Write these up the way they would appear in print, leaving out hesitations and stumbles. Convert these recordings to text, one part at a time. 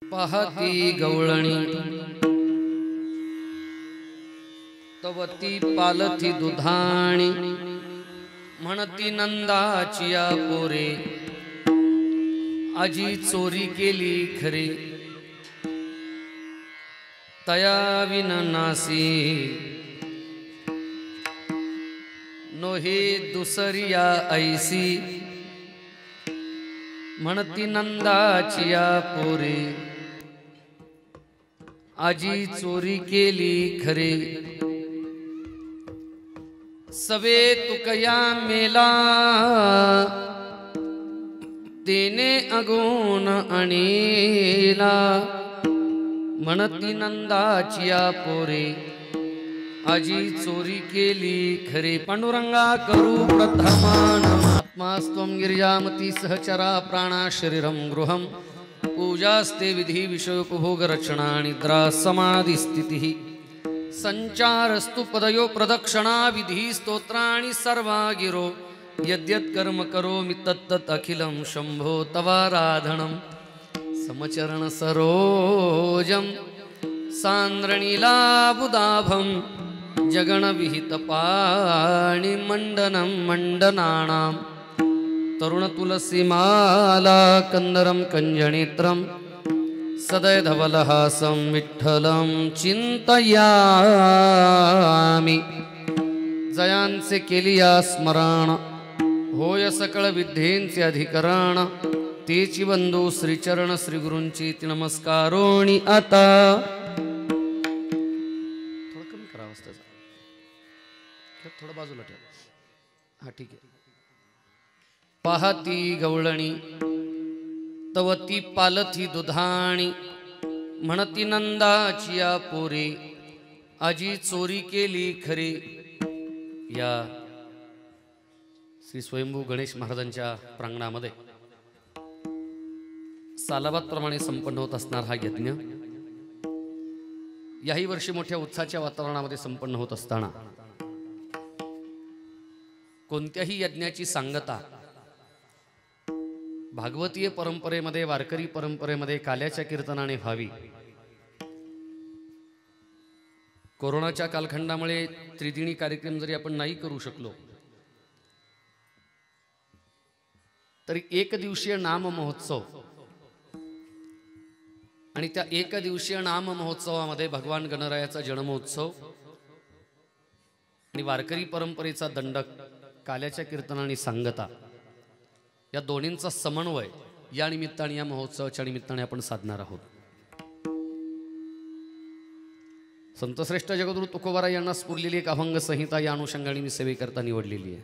पाहती गवळणी तवती पालथी दुधाणी म्हणती नंदाचिया पोरे आजी चोरी केली खरे तया विन नासी नोहे दुसरिया ऐसी म्हणती नंदाचिया पोरे आजी चोरी केली खरे सवे तुकया मेला तेने अगोन अणेला म्हणती नंदाचिया पोरे आजी चोरी केली खरे पांडुरंगा करू प्रथमान आत्मास्त्वं गिरिजामती सहचरा प्राणा शरीरं गृहं पूजास्ते विधि विषयोपभोग रचना निद्रा समाधि स्थितिः संचारस्तु पदयो प्रदक्षिणा विधि स्तोत्राणि सर्वा गिरो यद्यत् कर्म करोमि तत्तत् अखिलं शंभो तवाराधनं समचरण सरोजं सांद्रणीलाबुदाभं जगण विहित पाणि मंडनं मंडनानां तरुण तुलसी माला कंदरं कंजनेत्रं सदैधवलहासं विठ्ठलं चिंतयामि जयांचे केलिया स्मरण होय सकळ विद्येंचे अधिकरण तेची बंधू श्रीचरण श्रीगुरूंची नमस्कारोणी आता थोडं कमी करा आवाज थोडं बाजूला ठेवा हा ठीक आहे पाहती गवळणी तवती पालथी दुधाणी म्हणती नंदाचिया पोरे आजी चोरी केली खरे या श्री स्वयंभू गणेश महाराजांच्या प्रांगणामध्ये सालाबादप्रमाणे संपन्न होत असणार हा यज्ञ याही वर्षी मोठ्या उत्साहाच्या वातावरणामध्ये संपन्न होत असताना कोणत्याही यज्ञाची सांगता भागवतीय परंपरेमध्ये वारकरी परंपरेमध्ये काल्याच्या कीर्तनाने व्हावी. कोरोनाच्या कालखंडामुळे त्रिदिनी कार्यक्रम जरी आपण नाही करू शकलो तरी एक दिवसीय नाम महोत्सव आणि त्या एक दिवसीय नाम महोत्सवामध्ये भगवान गणरायाचा जन्मोत्सव आणि वारकरी परंपरेचा दंडक काल्याच्या कीर्तनाने सांगता या दोन्हींचा समन्वय या निमित्ताने या महोत्सवाच्या निमित्ताने आपण साधणार आहोत. संतश्रेष्ठ जगद्गुरु तुकोबाराय यांना स्फुरलेली एक अभंग संहिता या अनुषंगाने मी सेवेकरता निवडलेली आहे.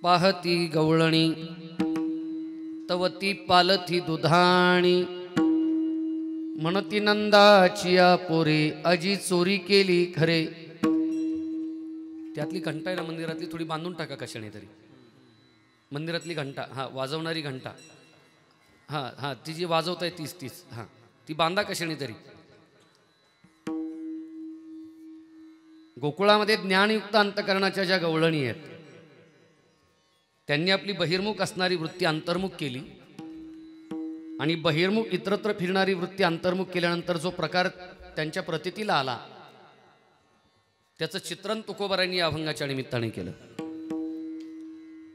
पाहती गवळणी तवती पालथी दुधाणी म्हणती नंदाचिया पोरे आजी चोरी केली खरे. त्यातली घंटा आहे ना मंदिरातली थोडी बांधून टाका कशाने तरी. मंदिरातली घंटा हा वाजवणारी घंटा हा हा ती जी वाजवताय तीच हा ती बांधा कशाने तरी. गोकुळामध्ये ज्ञानयुक्त अंतकरणाच्या ज्या गवळणी आहेत त्यांनी आपली बहिर्मुख असणारी वृत्ती अंतर्मुख केली आणि बहिर्मुख इतरत्र फिरणारी वृत्ती अंतर्मुख केल्यानंतर जो प्रकार त्यांच्या प्रतीतीला आला त्याचं चित्रण तुकोबारायांनी या अभंगाच्या निमित्ताने केलं.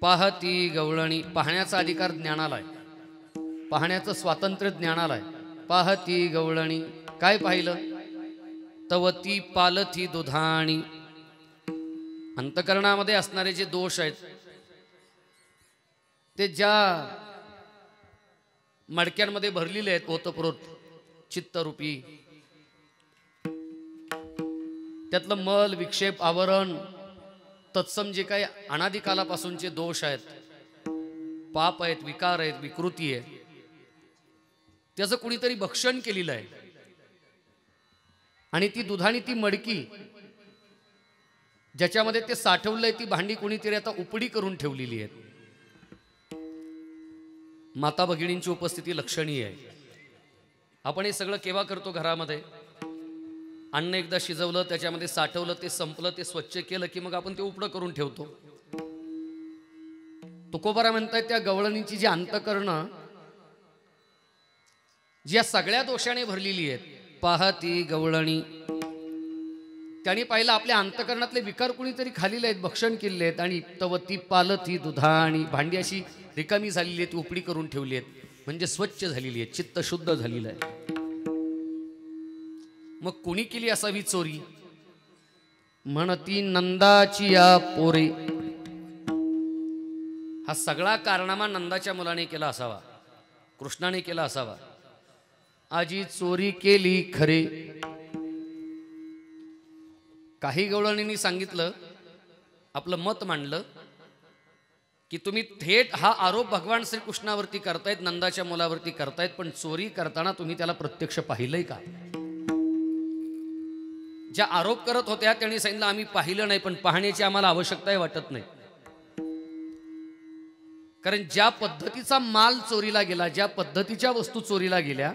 पाहती गवळणी पाहण्याचा अधिकार ज्ञानाला आहे, पाहण्याचं स्वातंत्र्य ज्ञानाला आहे. पाहती गवळणी काय पाहिलं तवती पालथी दुधाणी अंतकरणामध्ये असणारे जे दोष आहेत ते ज्या मडक्यांमध्ये भरलेले आहेत ओतप्रोत चित्तरूपी त्यातलं मल विक्षेप आवरण तत्सम जे काही अनादिकालापासूनचे दोष आहेत पाप आहेत विकार आहेत विकृती आहे त्याचं कुणीतरी भक्षण केलेलं आहे आणि ती दुधाणी ती मडकी ज्याच्यामध्ये ते साठवलंय ती भांडी कुणीतरी आता उपडी करून ठेवलेली आहेत. माता भगिनींची उपस्थिती लक्षणीय आहे. आपण हे सगळं केव्हा करतो घरामध्ये अन्न एकदा शिजवलं त्याच्यामध्ये साठवलं ते संपलं ते स्वच्छ केलं की मग आपण ते उपडं करून ठेवतो. तुकोबारा म्हणतायत त्या गवळणीची जी अंतकरण ज्या सगळ्या दोषाने भरलेली आहेत, पाहती गवळणी, त्यांनी पाहिलं आपल्या अंतकरणातले विकार कुणीतरी खालीले आहेत, भक्षण केले आहेत, आणि तवती पालती दुधा, आणि भांडी अशी रिकामी झालेली आहेत, उपडी करून ठेवली आहेत, म्हणजे स्वच्छ झालेली आहे, चित्त शुद्ध झालेलं आहे. मग कुणी केली असावी चोरी? म्हणती नंदाची या पोरे. हा सगळा कारनामा नंदाच्या मुलाने केला असावा, कृष्णाने केला असावा. आजी चोरी केली खरे. काही गवळणींनी सांगितलं, आपलं मत मांडलं की तुम्ही थेट हा आरोप भगवान श्रीकृष्णावरती करतायत, नंदाच्या मुलावरती करतायत, पण चोरी करताना तुम्ही त्याला प्रत्यक्ष पाहिलंय का? ज्या आरोप करत होत्या त्यांनी सांगितलं आम्ही पाहिलं नाही, पण पाहण्याची आम्हाला आवश्यकताही वाटत नाही. कारण ज्या पद्धतीचा माल चोरीला गेला, ज्या पद्धतीच्या वस्तू चोरीला गेल्या,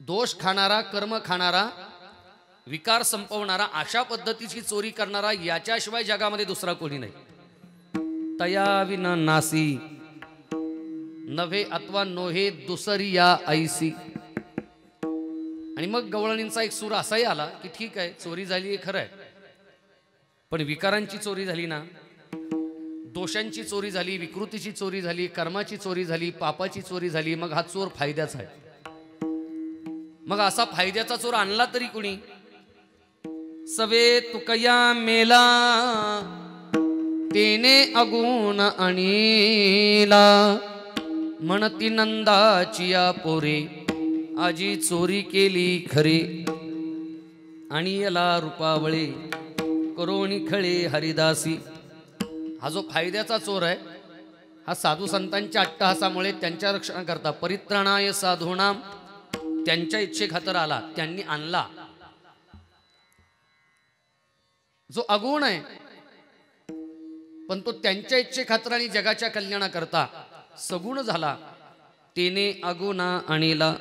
दोष खाणारा, कर्म खाणारा, विकार संपवणारा, अशा पद्धतीची चोरी करणारा याच्याशिवाय जगामध्ये दुसरा कोणी नाही. तया विना नासी नव्हे अथवा नोहे दुसरी या ऐसी. आणि मग गवळणींचा एक सूर असाही आला की ठीक आहे, चोरी झाली आहे खरं आहे, पण विकारांची चोरी झाली ना, दोषांची चोरी झाली, विकृतीची चोरी झाली, कर्माची चोरी झाली, पापाची चोरी झाली, मग हा चोर फायद्याचा आहे. मग असा फायद्याचा चोर आणला तरी कुणी? सवे तुकया मेला तेने अगुण आणीला. म्हणती नंदाची या पोरे, आजी चोरी केली खरे. आणि याला रूपावळे करोणी खळे हरिदासी. हा जो फायद्याचा चोर आहे, हा साधू संतांच्या अट्टहासामुळे त्यांच्या रक्षणाकरता परित्राणाय साधूनाम, त्यांच्या इच्छेखातर आला, त्यांनी आणला. जो अगुण आहे पण तो त्यांच्या इच्छेखातर आणि जगाच्या कल्याणाकरता सगुण झाला, तेने अगुणा आणीला.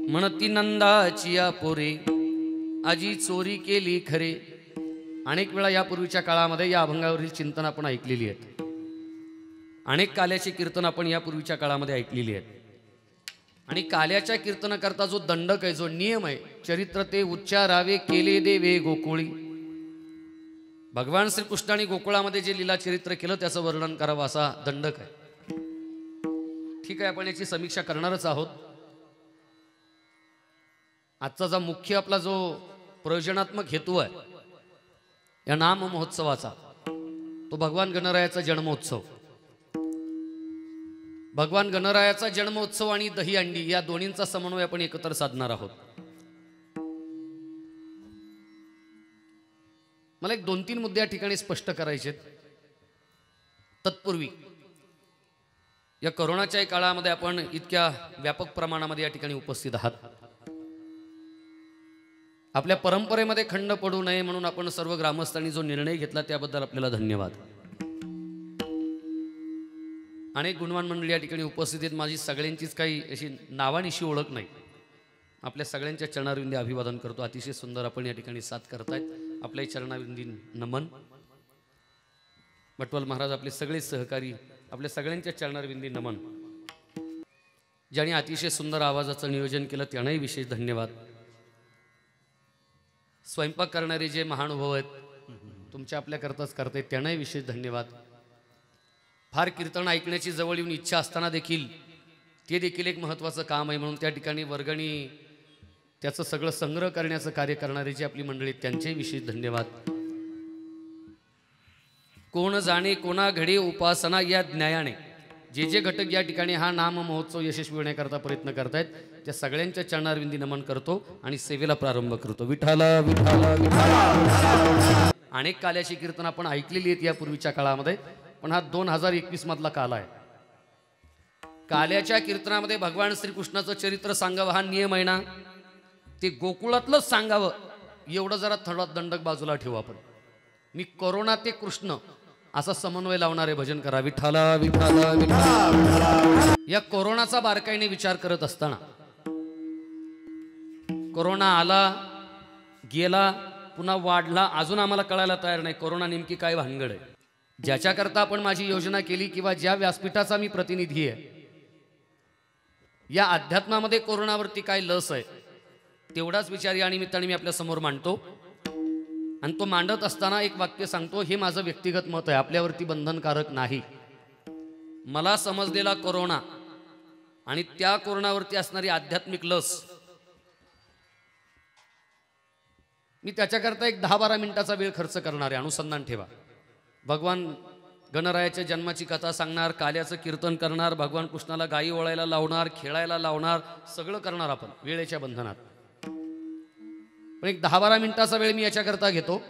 म्हणती नंदाची या पोरे, आजी चोरी केली खरे. अनेक वेळा यापूर्वीच्या काळामध्ये या अभंगावरील चिंतन आपण ऐकलेली आहेत. अनेक काल्याची कीर्तन आपण यापूर्वीच्या काळामध्ये ऐकलेली आहेत. आणि काल्याच्या कीर्तनाकरता जो दंडक आहे, जो नियम आहे, चरित्र ते उच्चारावे केले देवे गोकुळी. भगवान श्रीकृष्णाने गोकुळामध्ये जे लीला चरित्र केलं त्याचं वर्णन करावं असा दंडक आहे. ठीक आहे, आपण याची समीक्षा करणारच आहोत. आजचा जो मुख्य आपला जो प्रयोजनात्मक हेतू आहे या नाम महोत्सवाचा, तो भगवान गणरायाचा जन्मोत्सव. भगवान गणरायाचा जन्मोत्सव आणि दहीहंडी या दोन्हींचा समन्वय आपण एकत्र साधणार आहोत. मला एक 2-3 मुद्दे या ठिकाणी स्पष्ट करायचे. तत्पूर्वी या कोरोनाच्या काळामध्ये आपण इतक्या व्यापक प्रमाणामध्ये या ठिकाणी उपस्थित आहात. आपल्या परंपरेमध्ये खंड पडू नये म्हणून आपण सर्व ग्रामस्थांनी जो निर्णय घेतला त्याबद्दल आपल्याला धन्यवाद. अनेक गुणवान मंडळी या ठिकाणी उपस्थित आहेत. माझी सगळ्यांचीच काही अशी नावानिशी ओळख नाही. आपल्या सगळ्यांच्या चरणारविंदी अभिवादन करतो. अतिशय सुंदर आपण या ठिकाणी साथ करतायत. आपल्या चरणारविंदी नमन. बटवाल महाराज आपले सगळे सहकारी, आपल्या सगळ्यांच्या चरणारविंदी नमन. ज्यांनी अतिशय सुंदर आवाजाचं नियोजन केलं त्यांनाही विशेष धन्यवाद. स्वयंपाक करणारे जे महानुभाव आहेत, तुमच्या आपल्या करताच करतायत, त्यांनाही विशेष धन्यवाद. फार कीर्तन ऐकण्याची जवळ येऊन इच्छा असताना देखील ते देखील एक महत्त्वाचं काम आहे, म्हणून त्या ठिकाणी वर्गणी त्याचं सगळं संग्रह करण्याचं कार्य करणारे जे आपली मंडळी, त्यांचेही विशेष धन्यवाद. कोण जाणे कोणा घडे उपासना या ज्ञायाने जे जे घटक या ठिकाणी हा नाम महोत्सव यशस्वी होण्याकरता प्रयत्न करतायत त्या सगळ्यांच्या चरणारविंदी नमन करतो आणि सेवेला प्रारंभ करतो. विठाला विठाला विठाला. अनेक काल्याची कीर्तन आपण ऐकलेली आहेत यापूर्वीच्या काळामध्ये, पण हा 2021 मधला काल आहे. काल्याच्या कीर्तनामध्ये भगवान श्रीकृष्णाचं चरित्र सांगावं हा नियम आहे ना, ते गोकुळातलंच सांगावं एवढं जरा थोडा दंडक बाजूला ठेवू आपण. मी कोरोना ते कृष्ण असा समन्वय लावणारे भजन करा. विठाला विठाला विठाला. या कोरोनाचा बारकाईने विचार करत असताना कोरोना आला गेला पुन्हा वाढला, अजून आम्हाला कळायला तयार नाही कोरोना नेमकी काय भानगड आहे. ज्याच्याकरता आपण माझी योजना केली किंवा ज्या व्यासपीठाचा मी प्रतिनिधी आहे, या अध्यात्मामध्ये कोरोनावरती काय लस आहे तेवढाच विचार या निमित्ताने मी आपल्या समोर मांडतो. आणि तो मांडत असताना एक वाक्य सांगतो, हे माझं व्यक्तिगत मत आहे, आपल्यावरती बंधनकारक नाही. मला समजलेला कोरोना आणि त्या कोरोनावरती असणारी आध्यात्मिक लस, मी त्याच्याकरता एक 10-12 मिनिटाचा वेळ खर्च करणार आहे. अनुसंधान ठेवा. भगवान गणरायाच्या जन्माची कथा सांगणार, काल्याचं कीर्तन करणार, भगवान कृष्णाला गायी ओळायला लावणार, खेळायला लावणार, सगळं करणार आपण वेळेच्या बंधनात. पण एक 10-12 मिनिटाचा वेळ मी याच्याकरता घेतो.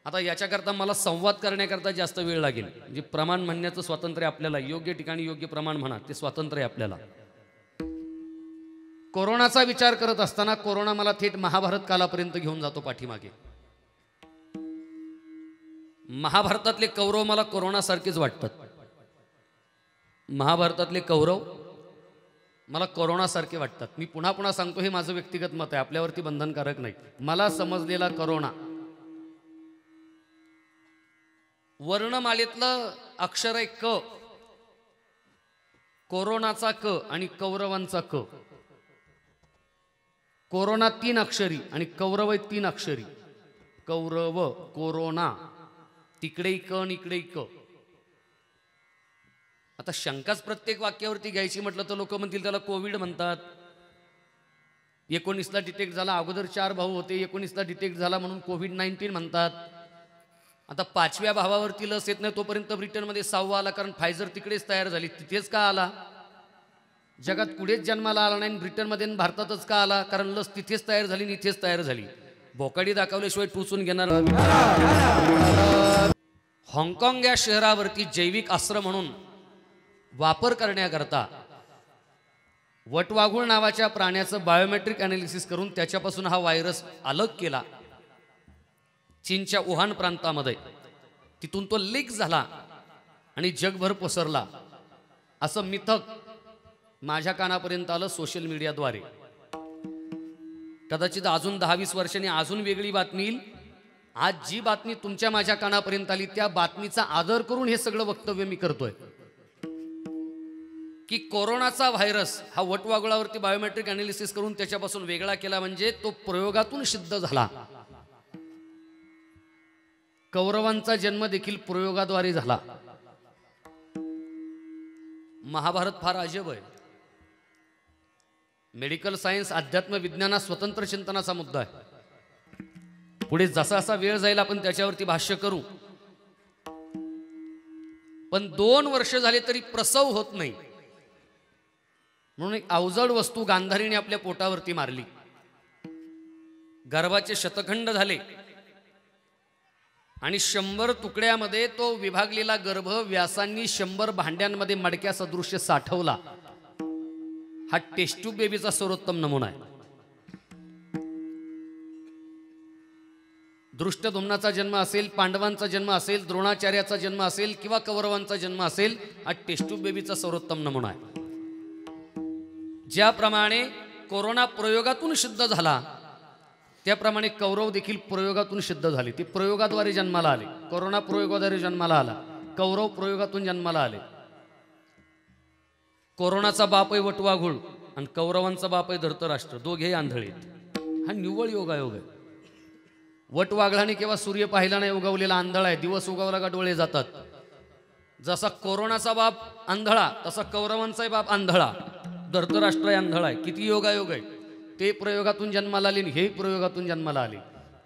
आता याच्याकरता मला संवाद करण्याकरता जास्त वेळ लागेल. म्हणजे प्रमाण म्हणण्याचं स्वातंत्र्य आपल्याला, योग्य ठिकाणी योग्य प्रमाण म्हणा, ते स्वातंत्र्य आहे आपल्याला. कोरोनाचा विचार करत असताना कोरोना मला थेट महाभारत कालापर्यंत घेऊन जातो पाठीमागे. महाभारतातले कौरव मला कोरोनासारखेच वाटतात. महाभारतातले कौरव मला कोरोनासारखे वाटतात. मी पुन्हा पुन्हा सांगतो, हे माझं व्यक्तिगत मत आहे, आपल्यावरती बंधनकारक नाही. मला समजलेला कोरोना वर्णमालेतलं अक्षर आहे क, कोरोनाचा क आणि कौरवांचा क. कोरोना 3 अक्षरी आणि कौरव 3 अक्षरी. कौरव, कोरोना, तिकडेही क आणि इकडेही क. आता शंकाच प्रत्येक वाक्यावरती घ्यायची म्हटलं तर लोक म्हणतील त्याला कोविड म्हणतात. 19ला डिटेक्ट झाला, अगोदर 4 भाऊ होते, 19ला डिटेक्ट झाला म्हणून कोविड-19 म्हणतात. आता 5व्या भावावरती लस येत नाही तोपर्यंत ब्रिटनमध्ये 6वा आला, कारण फायझर तिकडेच तयार झाली. तिथेच का आला? जगात कुठेच जन्माला आला नाही, ब्रिटनमध्ये भारतातच का आला? कारण लस तिथेच तयार झाली आणि इथेच तयार झाली. भोकाडी दाखवल्याशिवाय टुचून घेणार. हाँगकाँग या शहरावरती जैविक अस्त्र म्हणून वापर करण्याकरता वटवाघूळ नावाच्या प्राण्याचं बायोमेट्रिक ॲनालिसिस करून त्याच्यापासून हा व्हायरस अलग केला चीनच्या वुहान प्रांतामध्ये. तिथून तो लीक झाला आणि जगभर पसरला, असं मिथक माझ्या कानापर्यंत आलं सोशल मीडियाद्वारे. कदाचित अजून 10-20 वर्षांनी अजून वेगळी बातमी येईल. आज जी बातमी तुमच्या माझ्या कानापर्यंत आली त्या बातमीचा आदर करून हे सगळं वक्तव्य मी करतोय की कोरोनाचा व्हायरस हा वटवाघुळावरती बायोमेट्रिक ॲनालिसिस करून त्याच्यापासून वेगळा केला, म्हणजे तो प्रयोगातून सिद्ध झाला. कौरवांचा जन्म देखील प्रयोगाद्वारे झाला. महाभारत फार अजब आहे. मेडिकल सायन्स, अध्यात्म विज्ञाना स्वतंत्र चिंतनाचा मुद्दा आहे. पुढे जसा जसा वेळ जाईल आपण त्याच्यावरती भाष्य करू. पण 2 वर्ष झाले तरी प्रसव होत नाही म्हणून एक अवजड वस्तू गांधारीने आपल्या पोटावरती मारली. गर्भाचे शतखंड झाले आणि 100 तुकड्यामध्ये तो विभागलेला गर्भ व्यासांनी 100 भांड्यांमध्ये मडक्या सदृश्य साठवला. हा टेस्ट ट्यूब बेबीचा सर्वोत्तम नमुना आहे. दृष्टद्युम्नाचा जन्म असेल, पांडवांचा जन्म असेल, द्रोणाचार्याचा जन्म असेल किंवा कौरवांचा जन्म असेल, हा टेस्ट ट्यूब बेबीचा सर्वोत्तम नमुना आहे. ज्याप्रमाणे कोरोना प्रयोगातून सिद्ध झाला त्याप्रमाणे कौरव देखील प्रयोगातून सिद्ध झाले. ते प्रयोगाद्वारे जन्माला आले. कोरोना प्रयोगाद्वारे जन्माला आला, कौरव प्रयोगातून जन्माला आले. कोरोनाचा बाप आहे वटवाघूळ आणि कौरवांचा बाप आहे धृतराष्ट्र. दोघेही आंधळे. हा निव्वळ योगायोग आहे. वटवाघळाने केव्हा सूर्य पाहिला नाही उगवलेला आंधळा आहे. दिवस उगवला का डोळे जातात. जसा कोरोनाचा बाप आंधळा तसा कौरवांचाही बाप आंधळा, धृतराष्ट्र आंधळा आहे. किती योगायोग आहे. ते प्रयोगातून जन्माला आले, हेही प्रयोगातून जन्माला आले.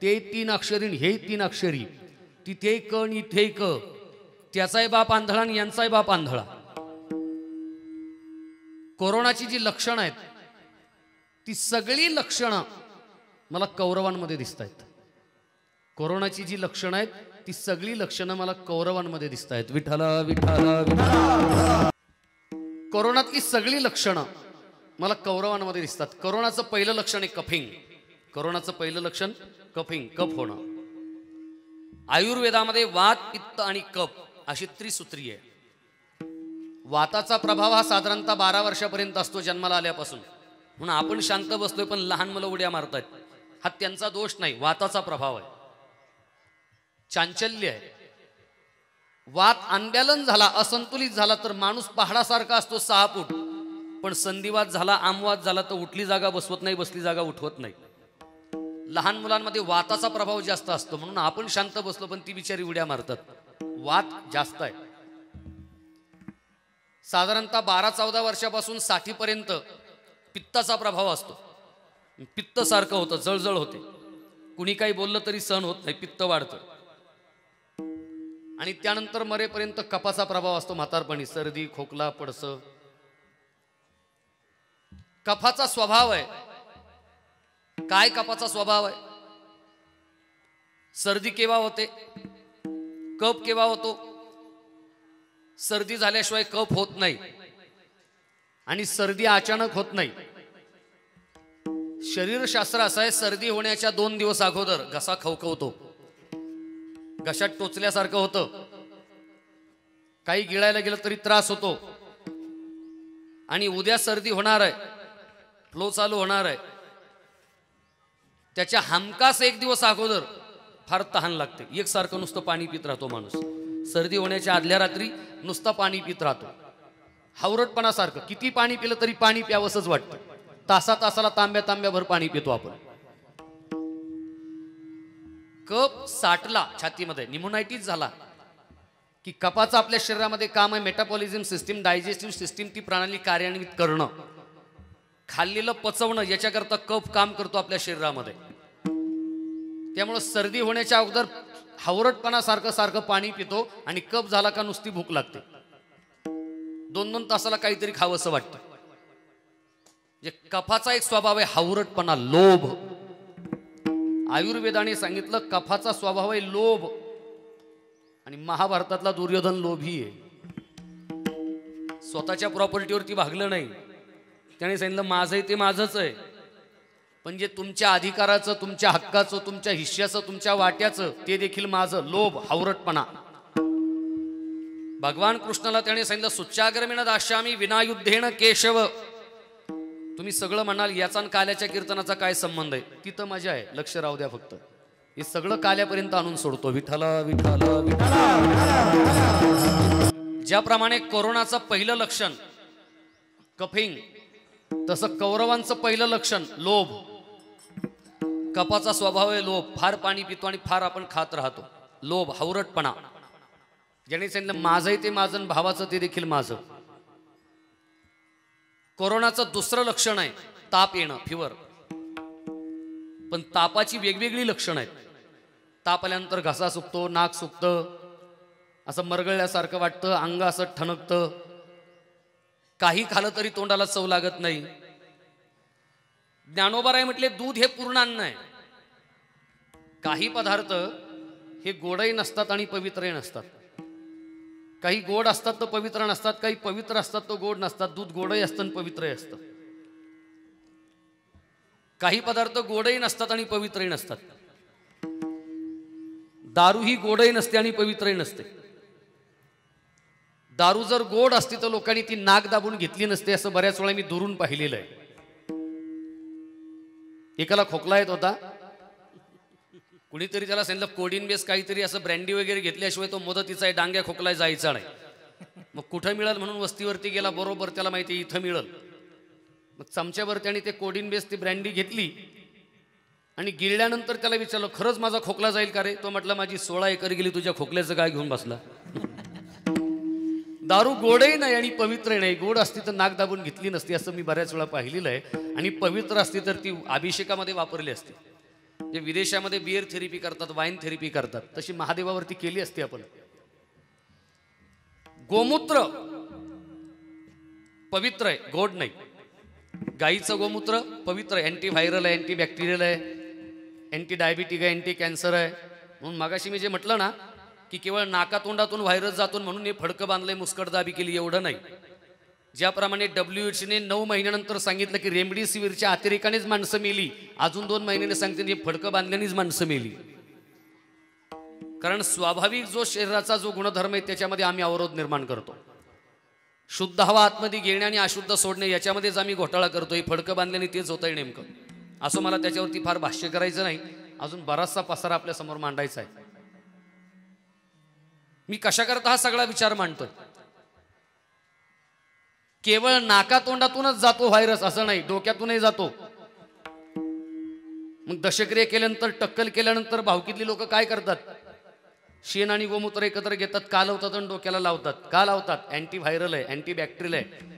ते 3 अक्षरी, हे 3 अक्षरी. तिथे क आणि इथे क. त्याचाही बाप आंधळा आणि यांचाही बाप आंधळा. कोरोनाची जी लक्षणं आहेत ती सगळी लक्षणं मला कौरवांमध्ये दिसत आहेत. कोरोनाची जी लक्षणं आहेत ती सगळी लक्षणं मला कौरवांमध्ये दिसत आहेत. विठ्ठला विठ्ठला विठ्ठला. कोरोनातली सगळी लक्षणं मला कौरवांमध्ये दिसतात. कोरोनाचं पहिलं लक्षण आहे कफिंग. कोरोनाचं पहिलं लक्षण कफिंग, कफ होणं. आयुर्वेदामध्ये वात, पित्त आणि कफ अशी त्रिसूत्री आहे. वाताचा प्रभाव हा साधारणतः 12 वर्षापर्यंत असतो जन्माला आल्यापासून. म्हणून आपण शांत बसतोय पण लहान मुलं उड्या मारतात. हा त्यांचा दोष नाही, वाताचा प्रभाव आहे, चांचल्य आहे. वात अनबॅलन्स झाला, असंतुलित झाला तर माणूस पहाडासारखा असतो 6 फूट. पण संधिवात झाला, आमवात झाला तर उठली जागा बसवत नाही, बसली जागा उठवत नाही. लहान मुलांमध्ये वाताचा प्रभाव जास्त असतो म्हणून आपण शांत बसलो पण ती बिचारी उड्या मारतात. वात जास्त आहे. साधारणतः 12-14 वर्षापासून 60 पर्यंत पित्ताचा प्रभाव असतो. पित्त सारखं होतं, जळजळ होते. कुणी काही बोललं तरी सहन होत नाही, पित्त वाढतं. आणि त्यानंतर मरेपर्यंत कफाचा प्रभाव असतो. म्हातारपणी सर्दी, खोकला, पडसं. कफाचा स्वभाव आहे. काय कफाचा स्वभाव आहे? सर्दी केव्हा होते? कफ केव्हा होतो? सर्दी झाल्याशिवाय कफ होत नाही आणि सर्दी अचानक होत नाही. शरीरशास्त्र असं आहे, सर्दी होण्याच्या 2 दिवस अगोदर घसा खवखवतो, घशात टोचल्यासारखं होतं, काही गिळायला गेलं तरी त्रास होतो. आणि उद्या सर्दी होणार आहे, फ्लो चालू होणार आहे, त्याच्या हमखास 1 दिवस अगोदर फार तहान लागते. एकसारखं नुसतं पाणी पित राहतो माणूस. सर्दी होण्याच्या आदल्या रात्री नुसतं पाणी पित राहतो, हावरटपणासारखं. किती पाणी पिलं तरी पाणी प्यावंसच वाटतं. तासाला तांब्याभर पाणी पितो आपण. कफ साठला छातीमध्ये, निमोनायटिस झाला की कफाचं आपल्या शरीरामध्ये काम आहे मेटाबॉलिझम सिस्टीम, डायजेस्टिव्ह सिस्टीम, ती प्रणाली कार्यान्वित करणं, खाल्लेलं पचवणं, याच्याकरता कफ काम करतो आपल्या शरीरामध्ये. त्यामुळे सर्दी होण्याच्या अगोदर हावरटपणासारखं पाणी पितो आणि कफ झाला का नुसती भूक लागते. 2-2 तासाला काहीतरी खावंसं वाटतं. कफाचा एक स्वभाव आहे हावरटपणा, लोभ. आयुर्वेदाने सांगितलं कफाचा स्वभाव आहे लोभ. आणि महाभारतातला दुर्योधन लोभी आहे. स्वतःच्या प्रॉपर्टीवरती भागलं नाही. त्याने सांगितलं माझं ते माझंच आहे, पण जे तुमच्या अधिकाराचं, तुमच्या हक्काचं, तुमच्या हिश्श्याचं, तुमच्या वाट्याचं ते देखील माझं. लोभ, हावरटपणा. भगवान कृष्णाला त्याने सांगितलं सुच्चाग्रमेण दास्यामी विनायुद्धेन केशव. तुम्ही सगळं म्हणाल याचा आणि काल्याच्या कीर्तनाचा काय संबंध आहे? तिथं मजा आहे, लक्ष राहू द्या फक्त. हे सगळं काल्यापर्यंत आणून सोडतो. विठ्ठल विठ्ठल विठ्ठल. ज्याप्रमाणे कोरोनाचं पहिलं लक्षण कफिंग, तसं कौरवांचं पहिलं लक्षण लोभ. कफाचा स्वभाव आहे लोभ. फार पाणी पितो आणि फार आपण खात राहतो. लोभ, हावरटपणा. ज्याने सांगितलं माझंही ते माझं, भावाचं ते देखील माझं. कोरोनाचं दुसरं लक्षण आहे ताप येणं, फिवर. पण तापाची वेगवेगळी लक्षणं आहेत. ताप आल्यानंतर घसा सुकतो, नाक सुकतं, असं मरगळल्यासारखं वाटतं, अंग असं ठणकतं, काही खाल्लं तरी तोंडाला चव लागत नाही. ज्ञानोबाराय म्हटले दूध हे पूर्ण अन्न आहे. काही पदार्थ हे गोडही नसतात आणि पवित्रही नसतात. काही गोड असतात तर पवित्र नसतात, काही पवित्र असतात तर गोड नसतात. दूध गोडही असतं आणि पवित्रही असतं. काही पदार्थ गोडही नसतात आणि पवित्रही नसतात. दारू ही गोडही नसते आणि पवित्रही नसते. दारू जर गोड असती तर लोकांनी ती नाक दाबून घेतली नसते, असं बऱ्याच वेळा मी दुरून पाहिलेलं आहे. एकाला खोकला येत होता, कुणीतरी त्याला सांगितलं कोडिन बेस काहीतरी असं ब्रँडी वगैरे घेतल्याशिवाय तो मदतीचा आहे, डांग्या खोकला जायचा नाही. मग कुठं मिळेल म्हणून वस्तीवरती गेला. बरोबर त्याला माहिती इथं मिळेल. मग चमच्यावर त्याने ते कोडिन बेस ती ब्रँडी घेतली आणि गिळल्यानंतर त्याला विचारलं खरंच माझा खोकला जाईल का रे? तो म्हटलं माझी 16 एकर गेली, तुझ्या खोकल्याचं काय घेऊन बसला. दारू गोडही नाही आणि पवित्रही नाही. गोड असती तर नाक दाबून घेतली नसती, असं मी बऱ्याच वेळा पाहिलेलं आहे. आणि पवित्र असती तर ती अभिषेकामध्ये वापरली असती. जे विदेशामध्ये बिअर थेरपी करतात, वाईन थेरपी करतात, तशी महादेवावरती केली असती आपण. गोमूत्र पवित्र आहे, गोड नाही. गाईचं गोमूत्र पवित्र आहे, अँटीव्हायरल आहे, अँटीबॅक्टेरियल आहे, अँटी डायबिटिक आहे, अँटी कॅन्सर आहे. म्हणून मागाशी मी जे म्हटलं ना की केवळ नाकातोंडातून व्हायरस जातो म्हणून हे फडकं बांधलंय, मुस्कटदाबी केली, एवढं नाही. ज्याप्रमाणे WHO ने 9 महिन्यानंतर सांगितलं की रेमडेसिवीरच्या अतिरेकानेच माणसं मेली, अजून 2 महिन्याने सांगते हे फडकं बांधल्यानेच माणसं मेली. कारण स्वाभाविक जो शरीराचा जो गुणधर्म आहे त्याच्यामध्ये आम्ही अवरोध निर्माण करतो. शुद्ध हवा आतमध्ये घेणे आणि अशुद्ध सोडणे याच्यामध्येच आम्ही घोटाळा करतो. हे फडकं बांधल्याने तेच होत आहे नेमकं. असं मला त्याच्यावरती फार भाष्य करायचं नाही, अजून बराचसा पसारा आपल्या समोर मांडायचा आहे. मी कशा करता हा सगळा विचार मांडतोय? केवळ नाकातोंडातूनच जातो व्हायरस असं नाही, डोक्यातूनही जातो. मग दशक्रिया केल्यानंतर, टक्कल केल्यानंतर भावकीतली लोक काय करतात? शेण आणि गोमूत्र एकत्र घेतात, कालवतात आणि डोक्याला लावतात. का लावतात? अँटी व्हायरल आहे, अँटी बॅक्टेरियल आहे.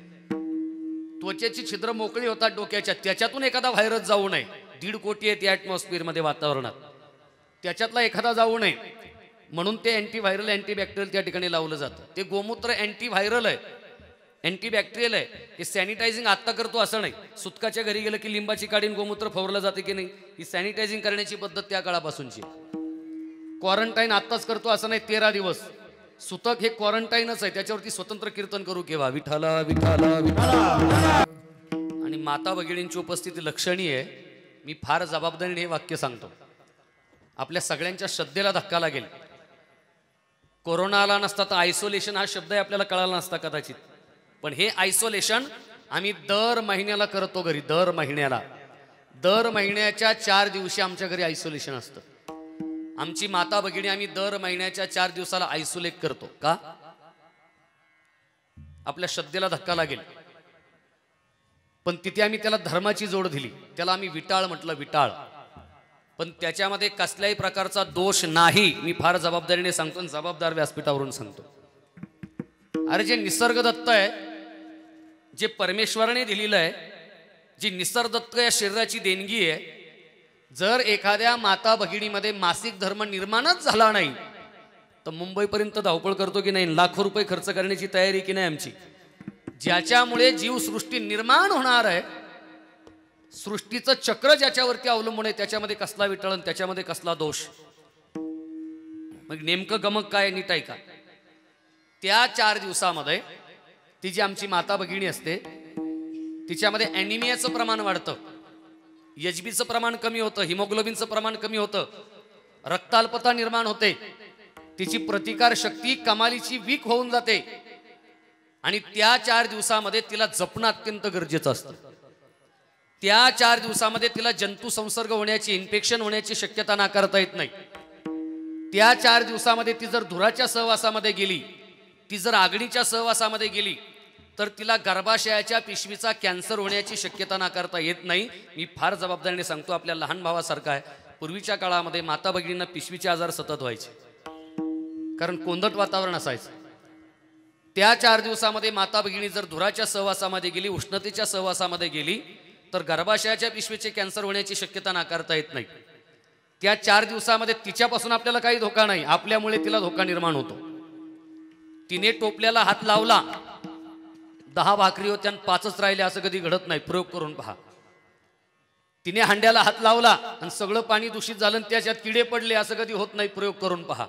त्वचेची छिद्र मोकळी होतात डोक्याच्या, त्याच्यातून एखादा व्हायरस जाऊ नये. 1.5 कोटी आहेत या ॲटमॉस्फिअर मध्ये, वातावरणात, त्याच्यातला एखादा जाऊ नये म्हणून ते अँटी व्हायरल, अँटी बॅक्टेरियल त्या ठिकाणी लावलं जातं. ते गोमूत्र अँटी व्हायरल आहे, अँटी बॅक्टेरियल आहे. हे सॅनिटायझिंग आत्ता करतो असं नाही. सुतकाच्या घरी गेलं की लिंबाची काढीन गोमूत्र फवरलं जाते की नाही, ही सॅनिटायझिंग करण्याची पद्धत त्या काळापासूनची. क्वारंटाईन आत्ताच करतो असं नाही, 13 दिवस. सुतक हे क्वारंटाईनच आहे, त्याच्यावरती स्वतंत्र कीर्तन करू केव्हा, विठाला विठाला विठाला. आणि माता भगिनींची उपस्थिती लक्षणीय आहे. मी फार जबाबदारीने हे वाक्य सांगतो, आपल्या सगळ्यांच्या श्रद्धेला धक्का लागेल. कोरोना आला नसता तर आयसोलेशन हा शब्द आपल्याला कळाला नसता कदाचित. पण हे आयसोलेशन आम्ही दर महिन्याला करतो घरी. दर महिन्याच्या 4 दिवशी आमच्या घरी आयसोलेशन असतं. आमची माता भगिनी आम्ही दर महिन्याच्या 4 दिवसाला आयसोलेट करतो. का? आपल्या श्रद्धेला धक्का लागेल. पण तिथे आम्ही त्याला धर्माची जोड दिली, त्याला आम्ही विटाळ म्हटलं, विटाळ. पण त्याच्यामध्ये कसल्याही प्रकारचा दोष नाही. मी फार जबाबदारीने सांगतो, जबाबदार व्यासपीठावरून सांगतो. अरे जे निसर्ग दत्त आहे, जे परमेश्वराने दिलेलं आहे, जी निसर्ग दत्त या शरीराची देणगी आहे, जर एखाद्या माता भगिनीमध्ये मासिक धर्म निर्माणच झाला नाही तर मुंबईपर्यंत धावपळ करतो की नाही, लाखो रुपये खर्च करण्याची तयारी की नाही आमची. ज्याच्यामुळे जीवसृष्टी निर्माण होणार आहे, सृष्टीचं चक्र ज्याच्यावरती अवलंबून आहे, त्याच्यामध्ये कसला विटळण, त्याच्यामध्ये कसला दोष. मग नेमकं गमक काय, नीट आहे का? त्या 4 दिवसामध्ये ती जी आमची माता भगिनी असते, तिच्यामध्ये ॲनिमियाचं प्रमाण वाढतं, एचबीचं प्रमाण कमी होतं, हिमोग्लोबिनचं प्रमाण कमी होतं, रक्ताल्पता निर्माण होते, तिची प्रतिकार शक्ती कमालीची वीक होऊन जाते. आणि त्या 4 दिवसामध्ये तिला जपणं अत्यंत गरजेचं असतं. त्या 4 दिवसामध्ये तिला जंतू संसर्ग होण्याची, इन्फेक्शन होण्याची शक्यता नाकारता येत नाही. त्या 4 दिवसामध्ये ती जर धुराच्या सहवासामध्ये गेली, ती जर आगणीच्या सहवासामध्ये गेली, तर तिला गर्भाशयाच्या पिशवीचा कॅन्सर होण्याची शक्यता नाकारता येत नाही. मी फार जबाबदारीने सांगतो, आपल्या लहान भावासारखा आहे. पूर्वीच्या काळामध्ये माता भगिनींना पिशवीचे आजार सतत व्हायचे, कारण कोंदट वातावरण असायचं. त्या 4 दिवसामध्ये माता भगिनी जर धुराच्या सहवासामध्ये गेली, उष्णतेच्या सहवासामध्ये गेली, तर गर्भाशयाच्या पिशवीचे कॅन्सर होण्याची शक्यता नाकारता येत नाही. त्या 4 दिवसामध्ये तिच्यापासून आपल्याला काही धोका नाही, आपल्यामुळे तिला धोका निर्माण होतो. तिने टोपल्याला हात लावला, 10 भाकरी होत्या आणि 5च राहिले असं कधी घडत नाही, प्रयोग करून पहा. तिने हांड्याला हात लावला आणि सगळं पाणी दूषित झालं आणि त्याच्यात किडे पडले असं कधी होत नाही, प्रयोग करून पहा.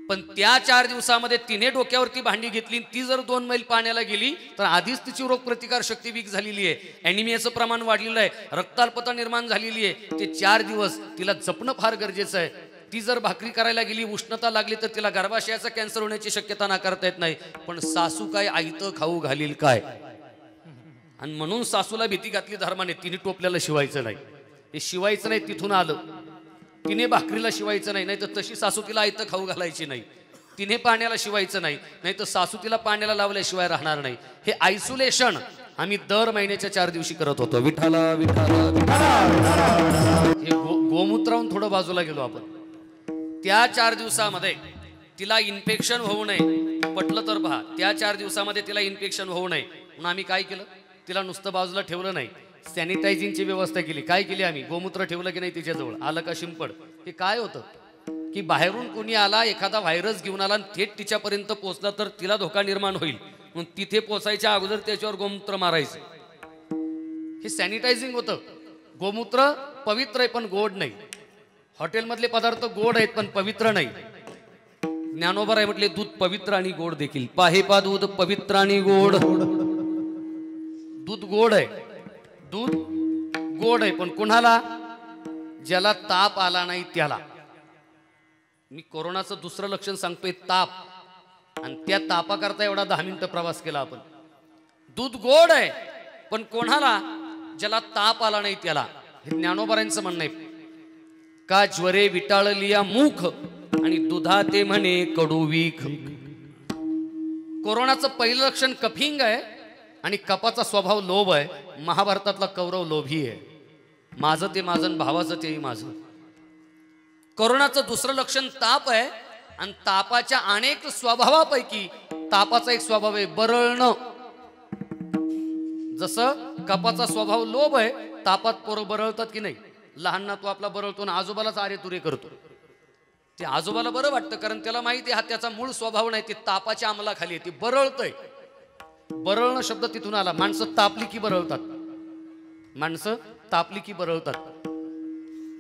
पण त्या 4 दिवसामध्ये तिने डोक्यावरती भांडी घेतली, ती जर 2 मैल पाण्याला गेली तर आधीच तिची रोगप्रतिकार शक्ती वीक झालेली आहे, ॲनिमियाचं प्रमाण वाढलेलं आहे, रक्ताल्पता निर्माण झालेली आहे. ते 4 दिवस तिला जपणं फार गरजेचं आहे. ती जर भाकरी करायला गेली, उष्णता लागली, तर तिला गर्भाशयाचा कॅन्सर होण्याची शक्यता नाकारता येत नाही. पण सासू काय आयतं खाऊ घालील काय, आणि म्हणून सासूला भीती घातली धर्माने, तिने टोपल्याला शिवायचं नाही. हे शिवायचं नाही तिथून आलं, तिने भाकरीला शिवायचं नाही, नाही तर तशी सासू तिला आयतं खाऊ घालायची नाही. तिने पाण्याला शिवायचं नाही, नाही तर सासू तिला पाण्याला लावल्याशिवाय राहणार नाही. हे आयसोलेशन आम्ही दर महिन्याच्या 4 दिवशी करत होतो. विठाला विठाला विठाला. हे गोमूत्राहून थोडं बाजूला गेलो आपण. त्या 4 दिवसामध्ये तिला इन्फेक्शन होऊ नये, पटलं तर पहा, त्या 4 दिवसामध्ये तिला इन्फेक्शन होऊ नये म्हणून आम्ही काय केलं, तिला नुसतं बाजूला ठेवलं नाही, सॅनिटायझिंगची व्यवस्था केली. काय केली आम्ही, गोमूत्र ठेवलं की नाही तिच्याजवळ, आलं का शिंपड. हे काय होतं की बाहेरून कोणी आला, एखादा व्हायरस घेऊन आला आणि थेट तिच्यापर्यंत पोहोचला तर तिला धोका निर्माण होईल, म्हणून तिथे पोचायच्या अगोदर त्याच्यावर गोमूत्र मारायचं. हे सॅनिटायझिंग होतं. गोमूत्र पवित्र आहे पण गोड नाही. हॉटेलमधले पदार्थ गोड आहेत पण पवित्र नाही. ज्ञानोबा राय म्हटले, दूध पवित्र आणि गोड देखील. पाहे पा दूध पवित्र आणि गोड. दूध गोड आहे, दूध गोड आहे, पण कोणाला, ज्याला ताप आला नाही त्याला. मी कोरोनाचं दुसरं लक्षण सांगतोय, ताप. आणि त्या तापाकरता एवढा 10 मिनिटं प्रवास केला आपण. दूध गोड आहे पण कोणाला, ज्याला ताप आला नाही त्याला. हे ज्ञानोबारांचं म्हणणं आहे. का ज्वरे विटाळलिया मुख आणि दुधा ते म्हणे कडू वीख. कोरोनाचं पहिलं लक्षण कफिंग आहे आणि कपाचा स्वभाव लोभ आहे. महाभारतातला कौरव लोभी आहे. माझं ते माझं, भावाचं तेही माझं. कोरोनाचं दुसरं लक्षण ताप आहे. आणि तापाच्या अनेक स्वभावापैकी तापाचा एक स्वभाव आहे बरळणं. जसं कपाचा स्वभाव लोभ आहे, तापात पोरं बरळतात की नाही. लहानना तो आपला बरळतो ना आजोबालाच आरे तुरे करतो. ते आजोबाला बरं वाटतं, कारण त्याला माहिती आहे हा त्याचा मूळ स्वभाव नाही. ते तापाच्या अंमलाखाली आहे, ती बरळतय. बरळणं शब्द तिथून आला. माणसं तापली की बरळतात. माणसं तापली की बरळतात.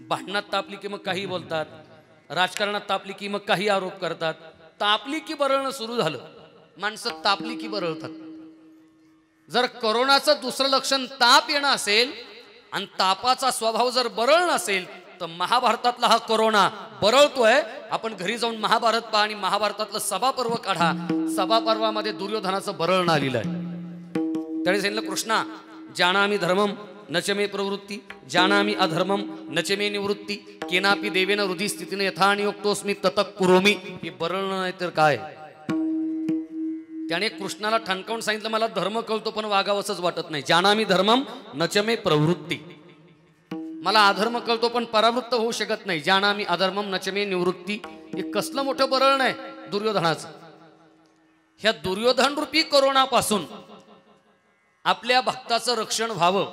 भांडणात तापली की मग काही बोलतात. राजकारणात तापली की मग काही आरोप करतात. तापली की बरळणं सुरू झालं. माणसं तापली की बरळतात. जर कोरोनाचं दुसरं लक्षण ताप येणं असेल आणि तापाचा स्वभाव जर बरळणं असेल तर महाभारतातला हा कोरोना बरळतोय. आपण घरी जाऊन महाभारत पहा आणि महाभारतातलं सभापर्व काढा. सभापर्वामध्ये दुर्योधनाचं बरळणं आलेलं आहे. त्यावेळी सांगितलं कृष्णा, जानामि धर्मम नचमे प्रवृत्ती, जानामि अधर्मम नचमे निवृत्ती, केनापि देवेन हृदय स्थितीने यथा नियुक्तोस्मी ततः कुरोमी. हे बरळणं नाही तर काय. त्याने कृष्णाला ठणकावून सांगितलं, मला धर्म कळतो पण वागावंच वाटत नाही. जानामि धर्मम नचमे प्रवृत्ती, मला अधर्म कळतो पण परावृत्त होऊ शकत नाही. जानामि अधर्मम नचमे निवृत्ती. हे कसलं मोठं बरळणं आहे दुर्योधनाचं. ह्या दुर्योधन रूपी कोरोनापासून आपल्या भक्ताचं रक्षण व्हावं.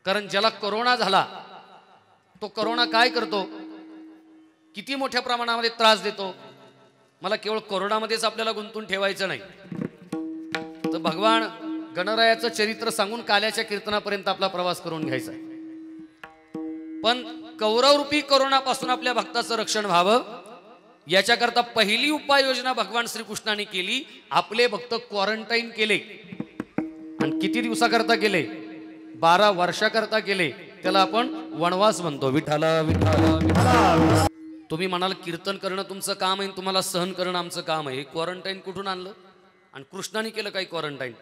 कारण ज्याला कोरोना झाला तो कोरोना काय करतो, किती मोठ्या प्रमाणामध्ये त्रास देतो. मला केवळ कोरोनामध्येच आपल्याला गुंतून ठेवायचं नाही, तर भगवान गणरायाचं चरित्र सांगून काल्याच्या कीर्तनापर्यंत आपला प्रवास करून घ्यायचा. पण कौरवरूपी कोरोनापासून आपल्या भक्ताचं रक्षण व्हावं याच्याकरता पहिली उपाययोजना भगवान श्रीकृष्णाने केली. आपले भक्त क्वारंटाईन केले. आणि किती दिवसाकरता केले? 12 वर्षाकरता केले. त्याला आपण वनवास म्हणतो. विठाला विठाला विठाला. तुम्ही म्हणाल कीर्तन करणं तुमचं काम आहे, तुम्हाला सहन करणं आमचं काम आहे. हे क्वारंटाईन कुठून आणलं आणि कृष्णाने केलं काही क्वारंटाईन?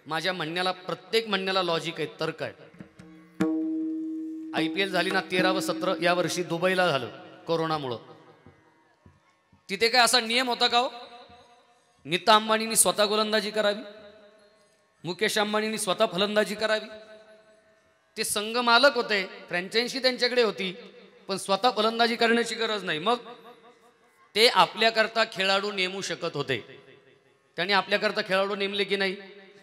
माझ्या म्हणण्याला, प्रत्येक म्हणण्याला लॉजिक आहे, तर्क आहे. IPL झाली ना 13 व 17 या वर्षी दुबईला झालं कोरोनामुळं. तिथे काय असा नियम होता का हो? नीता अंबानींनी स्वतः गोलंदाजी करावी, मुकेश अंबानींनी स्वतः फलंदाजी करावी. ते संघ मालक होते, फ्रँचायझी त्यांच्याकडे होती, पण स्वतः फलंदाजी करण्याची गरज नाही. मग ते आपल्याकरता खेळाडू नेमू शकत होते. त्यांनी आपल्याकरता खेळाडू नेमले की नाही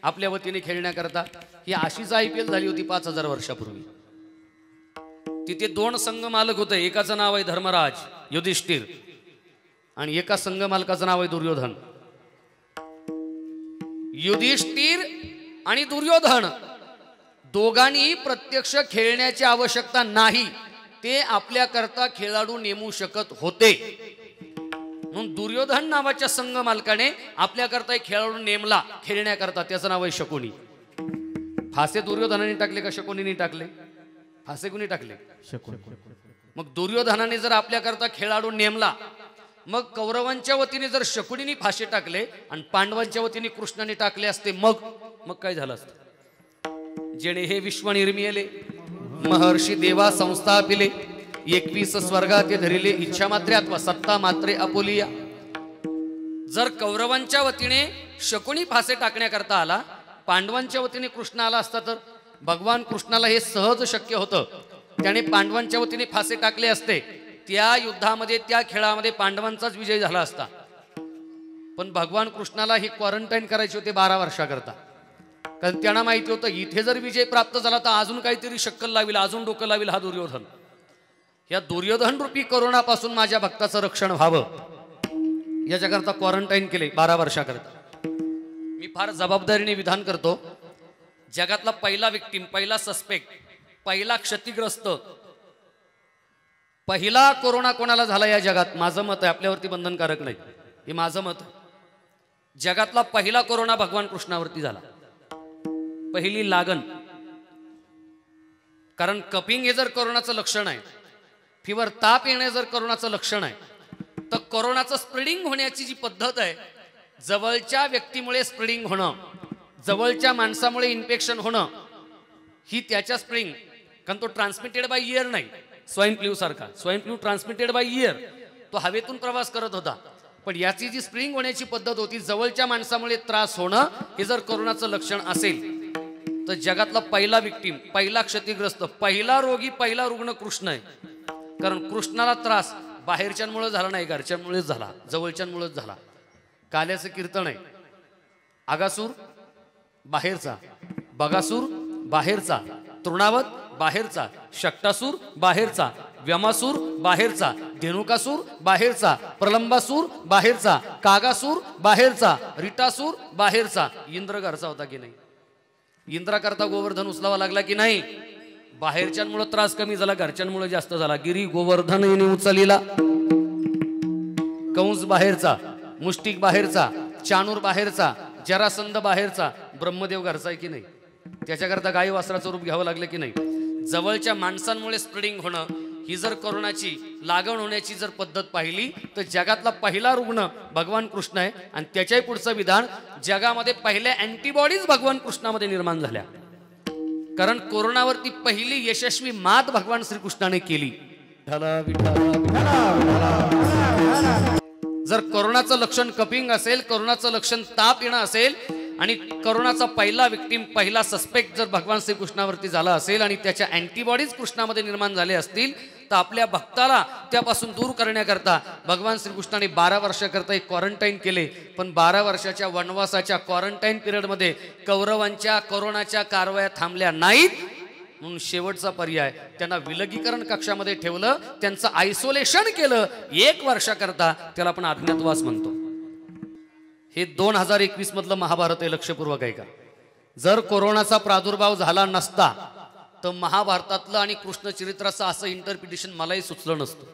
आपल्या वतीने खेळण्याकरता? ही अशीच IPL झाली होती 5000 वर्षापूर्वी. तिथे 2 संघ मालक होते. एकाचं नाव आहे धर्मराज युधिष्ठिर आणि एका संघ मालकाचं नाव आहे दुर्योधन. युधिष्ठिर आणि दुर्योधन दोघांनी प्रत्यक्ष खेळण्याची आवश्यकता नाही, ते आपल्याकरता खेळाडू नेमू शकत होते. म्हणून दुर्योधन नावाच्या संघ मालकाने आपल्याकरता एक खेळाडू नेमला खेळण्याकरता. त्याचं नाव आहे शकुनी. फासे दुर्योधनाने टाकले का शकुनीने टाकले? फासे कुणी टाकले? शकुनी. मग दुर्योधनाने जर आपल्याकरता खेळाडू नेमला, मग कौरवांच्या वतीने जर शकुनीने फासे टाकले आणि पांडवांच्या वतीने कृष्णाने टाकले असते, मग काय झालं असतं? जेणे हे विश्व निर्मिले महर्षी देवा संस्थापिले, 21 स्वर्गात धरिले, इच्छा मात्रे अथवा सत्ता मात्रे अपोलिया. जर कौरवांच्या वतीने शकुनी फासे टाकण्याकरता आला, पांडवांच्या वतीने कृष्ण आला असता, तर भगवान कृष्णाला हे सहज शक्य होतं. त्याने पांडवांच्या वतीने फासे टाकले असते. त्या युद्धामध्ये, त्या खेळामध्ये पांडवांचाच विजय झाला असता. पण भगवान कृष्णाला हे क्वारंटाईन करायचे होते 12 वर्षाकरता. कारण त्यांना माहिती होतं इथे जर विजय प्राप्त झाला तर अजून काहीतरी शक्कल लावेल, अजून डोकं लावेल हा दुर्योधन. या दुर्योधन रूपी कोरोनापासून माझ्या भक्ताचं रक्षण व्हावं याच्याकरता क्वारंटाईन केले 12 वर्षाकरता. मी फार जबाबदारीने विधान करतो. जगातला पहिला विक्टीम, पहिला सस्पेक्ट, पहिला क्षतिग्रस्त, पहिला कोरोना कोणाला झाला या जगात? माझं मत आहे, आपल्यावरती बंधनकारक नाही, हे माझं मत आहे. जगातला पहिला कोरोना भगवान कृष्णावरती झाला. पहिली लागण. कारण कपिंग हे जर कोरोनाचं लक्षण आहे, फिवर ताप येणे जर कोरोनाचं लक्षण आहे, तर कोरोनाचं स्प्रेडिंग होण्याची जी पद्धत आहे, जवळच्या व्यक्तीमुळे स्प्रेडिंग होणं, जवळच्या माणसामुळे इन्फेक्शन होणं, ही त्याच्या स्प्रेडिंग. कारण तो ट्रान्समिटेड बाय इयर नाही, स्वाईन फ्लू सारखा. Swine flu transmitted by year. तो हवेतून प्रवास करत होता. पण याची जी स्प्रिंग होण्याची पद्धत होती, जवळच्या माणसामुळे त्रास होणं, हे जर कोरोनाचं लक्षण असेल तर जगातला पहिला विक्टीम, पहिला क्षतिग्रस्त, पहिला रोगी, पहिला रुग्ण कृष्ण आहे. कारण कृष्णाला त्रास बाहेरच्यांमुळे झाला नाही, घरच्यांमुळेच झाला, जवळच्यांमुळेच झाला. काल्याचं कीर्तन आहे, आगासूर बाहेरचा, बगासूर बाहेरचा, तृणावत बाहेरचा, शक्टासूर बाहेरचा, व्यमासूर बाहेरचा, धेनुकासूर बाहेरचा, प्रलंबासूर बाहेरचा, कागासूर बाहेरचा, रिटासूर बाहेरचा. इंद्र घरचा होता की नाही? इंद्राकरता गोवर्धन उचलावा लागला की नाही? बाहेरच्यांमुळे त्रास कमी झाला, घरच्यांमुळे जास्त झाला. गिरी गोवर्धन येणे उचलिला. कंस बाहेरचा, मुष्टिक बाहेरचा, चाणूर बाहेरचा, जरासंध बाहेरचा. ब्रह्मदेव घरचा आहे की नाही? त्याच्याकरता गाई वासराचं रूप घ्यावं लागलं की नाही? जवळच्या माणसांमुळे स्प्रेडिंग होणं, ही जर कोरोनाची लागण होण्याची जर पद्धत पाहिली तर जगातला पहिला रुग्ण भगवान कृष्ण आहे. आणि त्याच्याही पुढचं विधान, जगामध्ये पहिल्या अँटीबॉडीज भगवान कृष्णामध्ये निर्माण झाल्या. कारण कोरोनावरती पहिली यशस्वी मात भगवान श्रीकृष्णाने केली. जर कोरोनाचं लक्षण कपिंग असेल, कोरोनाचं लक्षण ताप येणं असेल आणि कोरोनाचा पहिला विक्टीम, पहिला सस्पेक्ट जर भगवान श्रीकृष्णावरती झाला असेल आणि त्याच्या अँटीबॉडीज कृष्णामध्ये निर्माण झाले असतील, तर आपल्या भक्ताला त्यापासून दूर करण्याकरता भगवान श्रीकृष्णाने 12 वर्षाकरता एक क्वारंटाईन केले. पण 12 वर्षाच्या वनवासाच्या क्वारंटाईन पिरियडमध्ये कौरवांच्या कोरोनाच्या कारवाया थांबल्या नाहीत. म्हणून शेवटचा पर्याय, त्यांना विलगीकरण कक्षामध्ये ठेवलं, त्यांचं आयसोलेशन केलं 1 वर्षाकरता. त्याला आपण अज्ञातवास म्हणतो. हे 2021 मधलं महाभारत आहे, लक्षपूर्वक आहे का? जर कोरोनाचा प्रादुर्भाव झाला नसता तर महाभारतातलं आणि कृष्ण चरित्राचं असं इंटरप्रिटेशन मलाही सुचलं नसतं.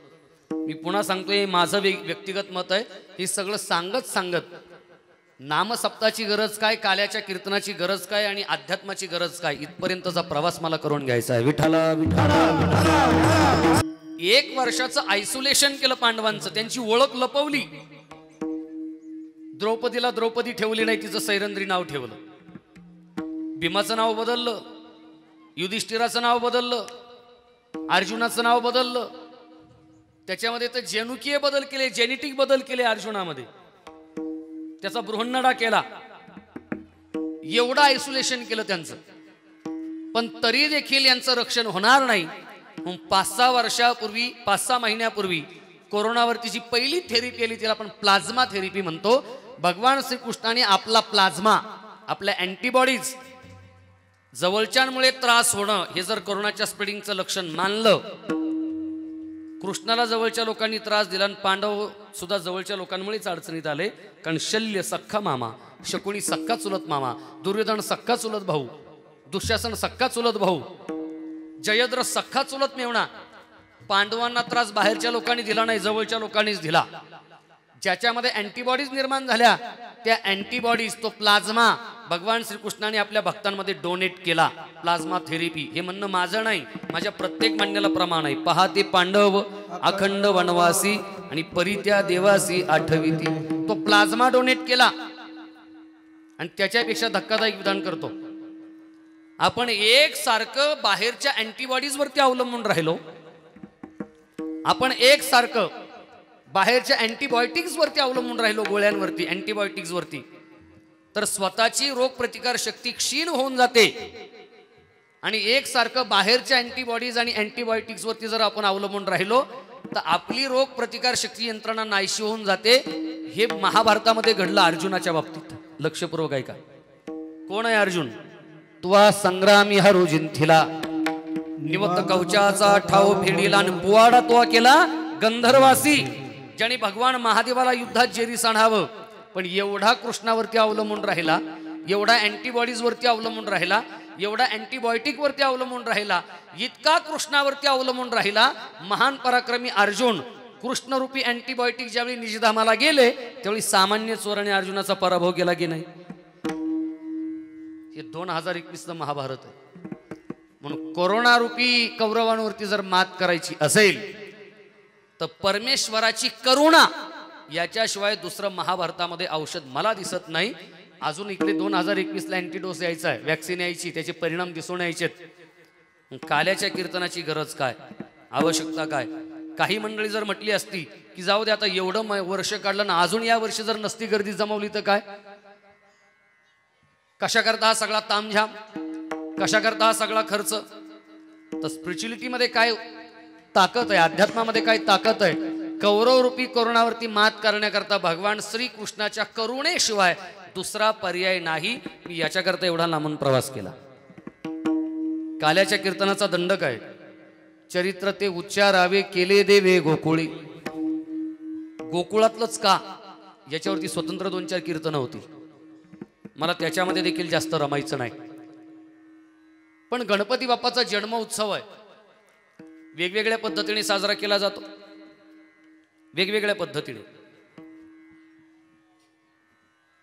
मी पुन्हा सांगतोय, माझं व्यक्तिगत मत आहे. हे सगळं सांगत नामसप्ताची गरज काय, काल्याच्या कीर्तनाची गरज काय आणि अध्यात्माची गरज काय, इथपर्यंतचा प्रवास मला करून घ्यायचा आहे. विठाला विठाला. 1 वर्षाचं आयसोलेशन केलं पांडवांचं, त्यांची ओळख लपवली. द्रौपदीला द्रौपदी ठेवली नाही, तिचं सैरंद्री नाव ठेवलं. भीमाचं नाव बदललं, युधिष्ठिराचं नाव बदललं, अर्जुनाचं नाव बदललं. त्याच्यामध्ये तर जनुकीय बदल केले, जेनेटिक बदल केले अर्जुनामध्ये. त्याचा बृहन्नडा केला. एवढं आयसोलेशन केलं त्यांचं. पण तरी देखील यांचं रक्षण होणार नाही. 5-6 वर्षापूर्वी, 5-6 महिन्यापूर्वी कोरोनावरती जी पहिली थेरपी आली, तिला आपण प्लाझ्मा थेरपी म्हणतो. भगवान श्रीकृष्णाने आपला प्लाझ्मा, आपल्या अँटीबॉडीज, जवळच्यांमुळे त्रास होणं हे जर कोरोनाच्या स्प्रेडिंगचं लक्षण मानलं, कृष्णाला जवळच्या लोकांनी त्रास दिला आणि पांडव सुद्धा जवळच्या लोकांमुळेच अडचणीत आले. कारण शल्य सख्खा मामा, शकुनी सख्खा चुलत मामा, दुर्योधन सख्खा चुलत भाऊ, दुःशासन सख्खा चुलत भाऊ, जयद्र सख्खा चुलत मेवणा. पांडवांना त्रास बाहेरच्या लोकांनी दिला नाही, जवळच्या लोकांनीच दिला. ज्याच्यामध्ये अँटीबॉडीज निर्माण झाल्या, त्या अँटीबॉडीज, तो प्लाझ्मा भगवान श्रीकृष्णाने आपल्या भक्तांमध्ये डोनेट केला. प्लाझ्मा थेरपी हे म्हणणं माझं नाही, माझ्या प्रत्येक म्हणण्याला प्रमाण आहे. पहा ते पांडव अखंड वनवासी आणि परित्या देवासी आठविती. तो प्लाझ्मा डोनेट केला. आणि त्याच्यापेक्षा धक्कादायक विधान करतो, आपण एक सारखं बाहेरच्या अँटीबॉडीज वरती अवलंबून राहिलो. आपण एक सारखं बाहेरच्या अँटीबायोटिक्स वरती अवलंबून राहिलो, गोळ्यांवरती, अँटीबायोटिक्स वरती, तर स्वतःची रोगप्रतिकार शक्ती क्षीण होऊन जाते. आणि एक सारखं बाहेरच्या अँटीबॉडीज आणि अँटीबायोटिक्स वरती जर आपण अवलंबून राहिलो तर आपली रोगप्रतिकार शक्ती यंत्रणा नाहीशी होऊन जाते. हे महाभारतामध्ये घडलं अर्जुनाच्या बाबतीत. लक्षपूर्वक आहे का? कोण आहे अर्जुन? तुवा संग्रामी हा रोजिंथिला, निवत कवचाचा ठाव फेडीला आणि पुवाडा तो केला गंधर्वासी. ज्याने भगवान महादेवाला युद्धात जेरी सांडावं, पण एवढा कृष्णावरती अवलंबून राहिला, एवढा अँटीबॉडीज वरती अवलंबून राहिला, एवढा अँटीबायोटिक वरती अवलंबून राहिला, इतका कृष्णावरती अवलंबून राहिला. महान पराक्रमी अर्जुन कृष्णरूपी अँटीबायोटिक ज्यावेळी निजधामाला गेले, त्यावेळी सामान्य चोराने अर्जुनाचा पराभव केला की नाही? हे 2021 महाभारत आहे. म्हणून कोरोना रूपी कौरवांवरती जर मात करायची असेल तर परमेश्वराची करुणा याच्याशिवाय दुसरं महाभारतामध्ये औषध मला दिसत नाही. अजून इकडे 2021 ला अँटीडोस यायचा आहे, वॅक्सिन यायची, त्याचे परिणाम दिसून यायचे. काल्याच्या कीर्तनाची गरज काय, आवश्यकता काय? काही मंडळी जर म्हटली असती की जाऊ दे आता एवढं वर्ष काढलं ना, अजून या वर्षी जर नसती गर्दी जमवली तर काय, कशा करता हा सगळा तामझाम, कशा करता हा सगळा खर्च. तर स्पिरिच्युअलिटीमध्ये काय ताकद आहे, अध्यात्मामध्ये काय ताकद आहे. कौरव रूपी कोरोनावरती मात करण्याकरता भगवान श्रीकृष्णाच्या करुणेशिवाय दुसरा पर्याय नाही. मी याच्याकरता एवढा लांबून प्रवास केला. काल्याच्या कीर्तनाचा दंडक आहे, चरित्र ते उच्चारावे केले देवे गोकुळी. गोकुळातलंच का याच्यावरती स्वतंत्र 2-4 कीर्तनं होती. मला त्याच्यामध्ये देखील जास्त रमायचं नाही. पण गणपती बाप्पाचा जन्म उत्सव आहे, वेगवेगळ्या पद्धतीने साजरा केला जातो, वेगवेगळ्या पद्धतीने.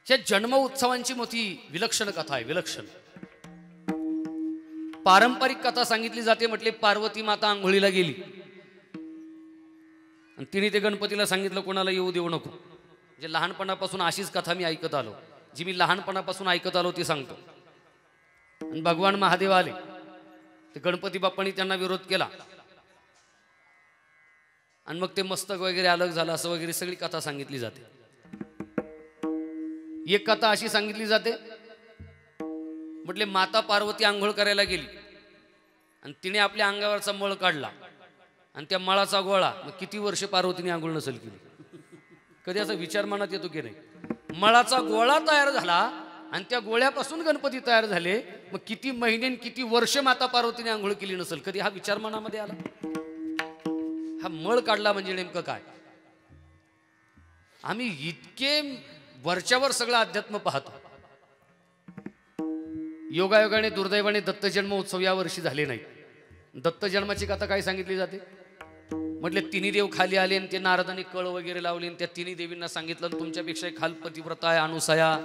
या जन्म उत्सवांची मोठी विलक्षण कथा आहे, विलक्षण. पारंपरिक कथा सांगितली जाते. म्हटले पार्वती माता आंघोळीला गेली आणि तिने ते गणपतीला सांगितलं कोणाला येऊ देऊ नको. म्हणजे लहानपणापासून अशीच कथा मी ऐकत आलो, जी मी लहानपणापासून ऐकत आलो ती सांगतो. आणि भगवान महादेव आले, ते गणपती बाप्पांनी त्यांना विरोध केला आणि मग ते मस्तक वगैरे अलग झालं, असं वगैरे सगळी कथा सांगितली जाते. एक कथा अशी सांगितली जाते, म्हटले माता पार्वती आंघोळ करायला गेली आणि तिने आपल्या अंगावरचा मळ काढला आणि त्या मळाचा गोळा. मग किती वर्ष पार्वतीने आंघोळ नसेल केली, कधी असा विचार मनात येतो की नाही. मळाचा गोळा तयार झाला आणि त्या गोळ्यापासून गणपती तयार झाले. मग किती महिने किती वर्ष माता पार्वतीने आंघोळ केली नसेल, कधी हा विचार मनामध्ये आला. हा मळ काढला म्हणजे नेमकं काय. आम्ही इतके वरच्यावर सगळं अध्यात्म पाहतो. योगायोगाने दुर्दैवाने दत्त जन्म उत्सव या वर्षी झाले नाही. दत्त जन्माची कथा काय सांगितली जाते, म्हटले तिन्ही देव खाली आले आणि ते नारदाने कळ वगैरे लावले आणि त्या तिन्ही देवींना सांगितलं तुमच्यापेक्षा खाल पतिव्रता आहे अनुसया.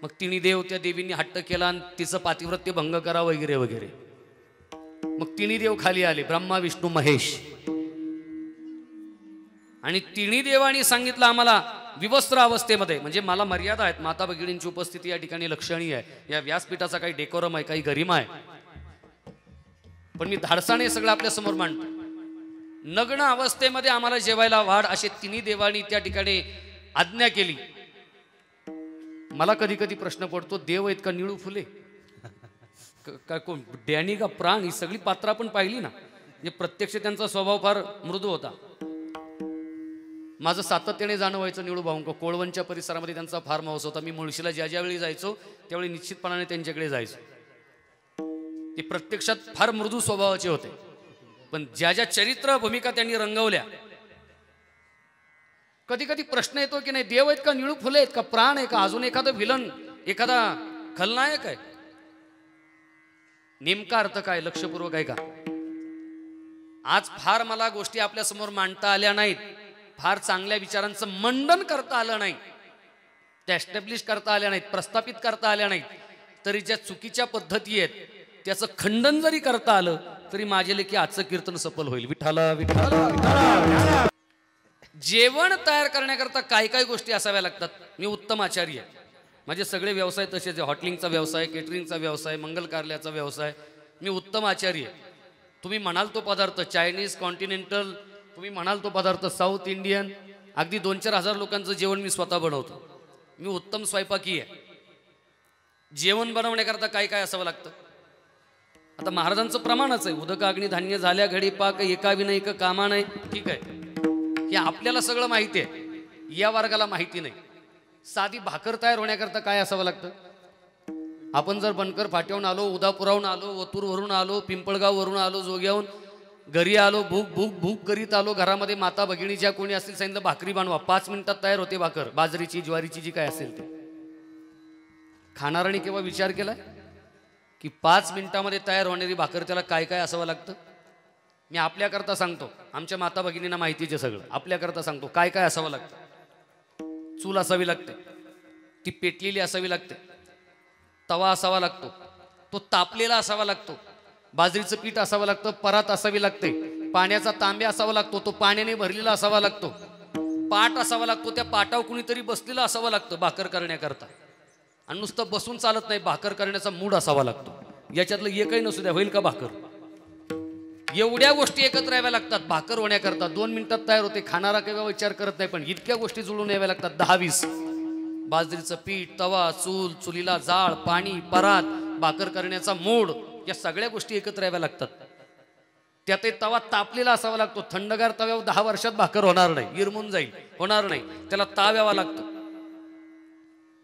मग तिन्ही देव त्या देवींनी हट्ट केला आणि तिचं पातिव्रत्य भंग करा वगैरे वगैरे. मग तिन्ही देव खाली आले, ब्रह्मा विष्णू महेश. आणि तिन्ही देवांनी सांगितलं आम्हाला विवस्त्र अवस्थेमध्ये, म्हणजे मला मर्यादा आहेत, माता भगिनींची उपस्थिती या ठिकाणी लक्षणीय आहे, या व्यासपीठाचा काही डेकोरम आहे, काही गरिमा आहे, पण मी धाडसाने सगळं आपल्या समोर मांडतो. नग्न अवस्थेमध्ये आम्हाला जेवायला वाढ, असे तिन्ही देवांनी त्या ठिकाणी आज्ञा केली. मला कधी कधी प्रश्न पडतो, देव आहेत का निळू फुले, काय कोण डॅनी का प्राण. ही सगळी पात्र आपण पाहिली ना, म्हणजे प्रत्यक्ष त्यांचा स्वभाव फार मृदू होता. माझं सातत्याने जाणं व्हायचं निळू भाऊंक. कोळवणच्या परिसरामध्ये त्यांचा फार्म हाऊस होता. मी मुळशीला ज्या ज्यावेळी जायचो त्यावेळी निश्चितपणाने त्यांच्याकडे जायचो. ते प्रत्यक्षात फार मृदू स्वभावाचे होते, पण ज्या ज्या चरित्र भूमिका त्यांनी रंगवल्या, कधी कधी प्रश्न येतो की नाही, देव आहेत का निळू फुले आहेत का प्राण आहे का अजून एखादा विलन, एखादा खलनायक आहे. नेमका अर्थ काय, लक्षपूर्वक आहे का. आज फार मला गोष्टी आपल्या समोर मांडता आल्या नाहीत, फार चांगल्या विचारांचं मंडन करता आलं नाही, त्या एस्टॅब्लिश करता आल्या नाहीत, प्रस्थापित करता आल्या नाहीत. तरी ज्या चुकीच्या पद्धती आहेत त्याचं खंडन जरी करता आलं तरी माझे लेखी आजचं कीर्तन सफल होईल. विठ्ठला विठ्ठला विठ्ठला. जेवण तयार करण्याकरता काय काय गोष्टी असाव्या लागतात. मी उत्तम आचार्य आहे, माझे सगळे व्यवसाय तसेच आहे. हॉटेलिंगचा व्यवसाय, केटरिंगचा व्यवसाय, मंगल कार्याचा व्यवसाय. मी उत्तम आचार्य आहे. तुम्ही म्हणाल तो पदार्थ चायनीज, कॉन्टिनेंटल, तुम्ही म्हणाल तो पदार्थ साऊथ इंडियन, अगदी 2-4 हजार लोकांचं जेवण मी स्वतः बनवतो. मी उत्तम स्वयंपाकी आहे. जेवण बनवण्याकरता काय काय असावं लागतं. आता महाराजांचं प्रमाणच आहे, उदक अग्नी धान्य झाल्या घडी पाक, एका विनयक कामा नाही. ठीक आहे, हे आपल्याला सगळं माहिती आहे, या वर्गाला माहिती नाही. साधी भाकर तयार होण्याकरता काय असावं लागतं. आपण जर बनकर फाट्याहून आलो, उदापुराहून आलो, ओतूरवरून आलो, पिंपळगाववरून आलो, जोग्याहून घरी आलो, भूक भूक भूक करीत आलो, घरामध्ये माता भगिनी ज्या कोणी असतील सांगितलं भाकरी बनवा, 5 मिनिटात तयार होते भाकर, बाजरीची ज्वारीची जी काय असेल ते. खाणाऱ्याने केव्हा विचार केलाय की 5 मिनिटामध्ये तयार होणारी भाकर त्याला काय काय असावं लागतं. मी आपल्याकरता सांगतो, आमच्या माता भगिनींना माहितीच आहे सगळं, आपल्याकरता सांगतो काय काय असावं लागतं. चूल असावी लागते, ती पेटलेली असावी लागते, तवा असावा लागतो, तो तापलेला असावा लागतो, बाजरीचं पीठ असावं लागतं, परात असावी लागते, पाण्याचा तांब्या असावा लागतो, तो पाण्याने भरलेला असावा लागतो, पाट असावा लागतो, त्या पाटावर कुणीतरी बसलेलं असावं लागतं भाकर करण्याकरता. आणि नुसतं बसून चालत नाही, भाकर करण्याचा मूड असावा लागतो. याच्यातलं एकही नसू द्या, होईल का भाकर. एवढ्या गोष्टी एकत्र याव्या लागतात भाकर होण्याकरता. 2 मिनिटात तयार होते, खाणारा काही विचार करत नाही, पण इतक्या गोष्टी जुळून याव्या लागतात 10-20. बाजरीचं पीठ, तवा, चूल, चुलीला जाळ, पाणी, परात, भाकर करण्याचा मोड, या सगळ्या गोष्टी एकत्र याव्या लागतात. त्यातही तवा तापलेला असावा लागतो. थंडगार तव्यावर 10 वर्षात भाकर होणार नाही, इरमून जाईल, होणार नाही, त्याला ताव यावा लागतो.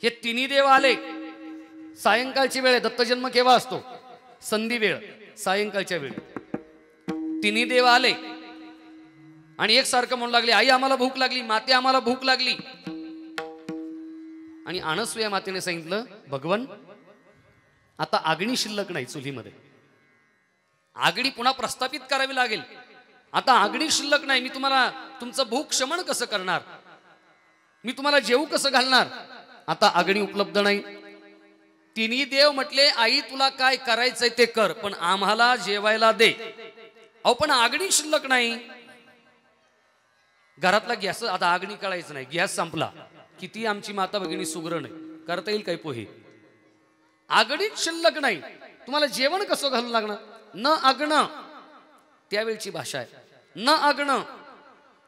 हे तिन्ही देव आले. सायंकाळची वेळ आहे. दत्तजन्म केव्हा असतो? संधी वेळ, सायंकाळच्या वेळी. तिन्ही देव आले आणि एकसारखं म्हणू लागले, आई आम्हाला भूक लागली, माते आम्हाला भूक लागली. आणि अनसूया मातेने सांगितलं, भगवन आता अग्नी शिल्लक नाही चुलीमध्ये, आगडी पुन्हा प्रस्थापित करावी लागेल. आता अग्नी शिल्लक नाही, मी तुम्हाला तुमचं भूक शमन कसं करणार, मी तुम्हाला जेवू कसं घालणार, आता अग्नी उपलब्ध नाही. तिन्ही देव म्हटले, आई तुला काय करायचंय ते कर, पण आम्हाला जेवायला दे. अहो पण अग्नी शिल्लक नाही. घरातला गॅस आता अग्नी कळायचं नाही, गॅस संपला. किती आमची माता भगिनी सुगरण आहे, करता येईल काही पोहे, अग्नीच शिल्लक नाही, तुम्हाला जेवण कसं घालून लागणार. न अग्न, त्यावेळची भाषा आहे, न अग्न.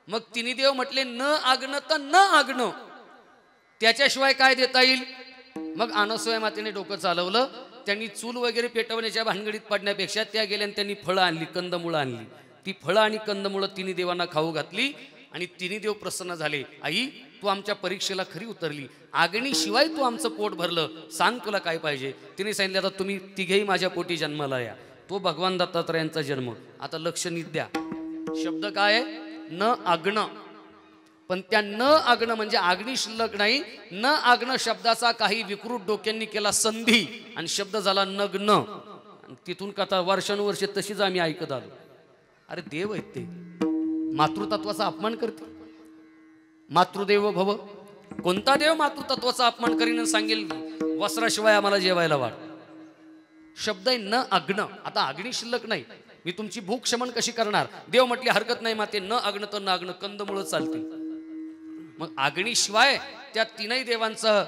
मग तिन्ही देव म्हटले, न अग्न तर न अग्न, त्याच्याशिवाय काय देता येईल. मग अनसूया मातेने डोकं चालवलं. त्यांनी चूल वगैरे पेटवण्याच्या भानगडीत पडण्यापेक्षा त्या गेल्याने त्यांनी फळं आणली, कंदमुळं आणली. ती फळं आणि कंदमुळं तिन्ही देवांना खाऊ घातली आणि तिन्ही देव प्रसन्न झाले. आई तू आमच्या परीक्षेला खरी उतरली, अग्नीशिवाय तू आमचं पोट भरलं, सांग तुला काय पाहिजे. तिने सांगितलं, आता तुम्ही तिघेही माझ्या पोटी जन्माला या. तो भगवान दत्तात्रयांचा जन्म. आता लक्ष नीट द्या, शब्द काय आहे? न अग्न. पण त्या न अग्न म्हणजे अग्नी शिल्लक नाही. न अग्न शब्दाचा काही विकृत डोक्यांनी केला संधी आणि शब्द झाला नग्न. तिथून कथा वर्षानुवर्षे तशीच आम्ही ऐकत आलो. अरे देव आहेत ते, मातृतत्वाचा अपमान करते. मातृदेव भव, कोणता देव मातृतत्वाचा अपमान करीन सांगेल वस्त्राशिवाय आम्हाला जेवायला वाढ. शब्द आहे न अग्न. आता अग्नी शिल्लक नाही, मी तुमची भूक शमन कशी करणार. देव म्हटले हरकत नाही माते, न अग्न तर न अग्न, कंदमुळं चालतील. मग अग्नीशिवाय त्या तीनही देवांचं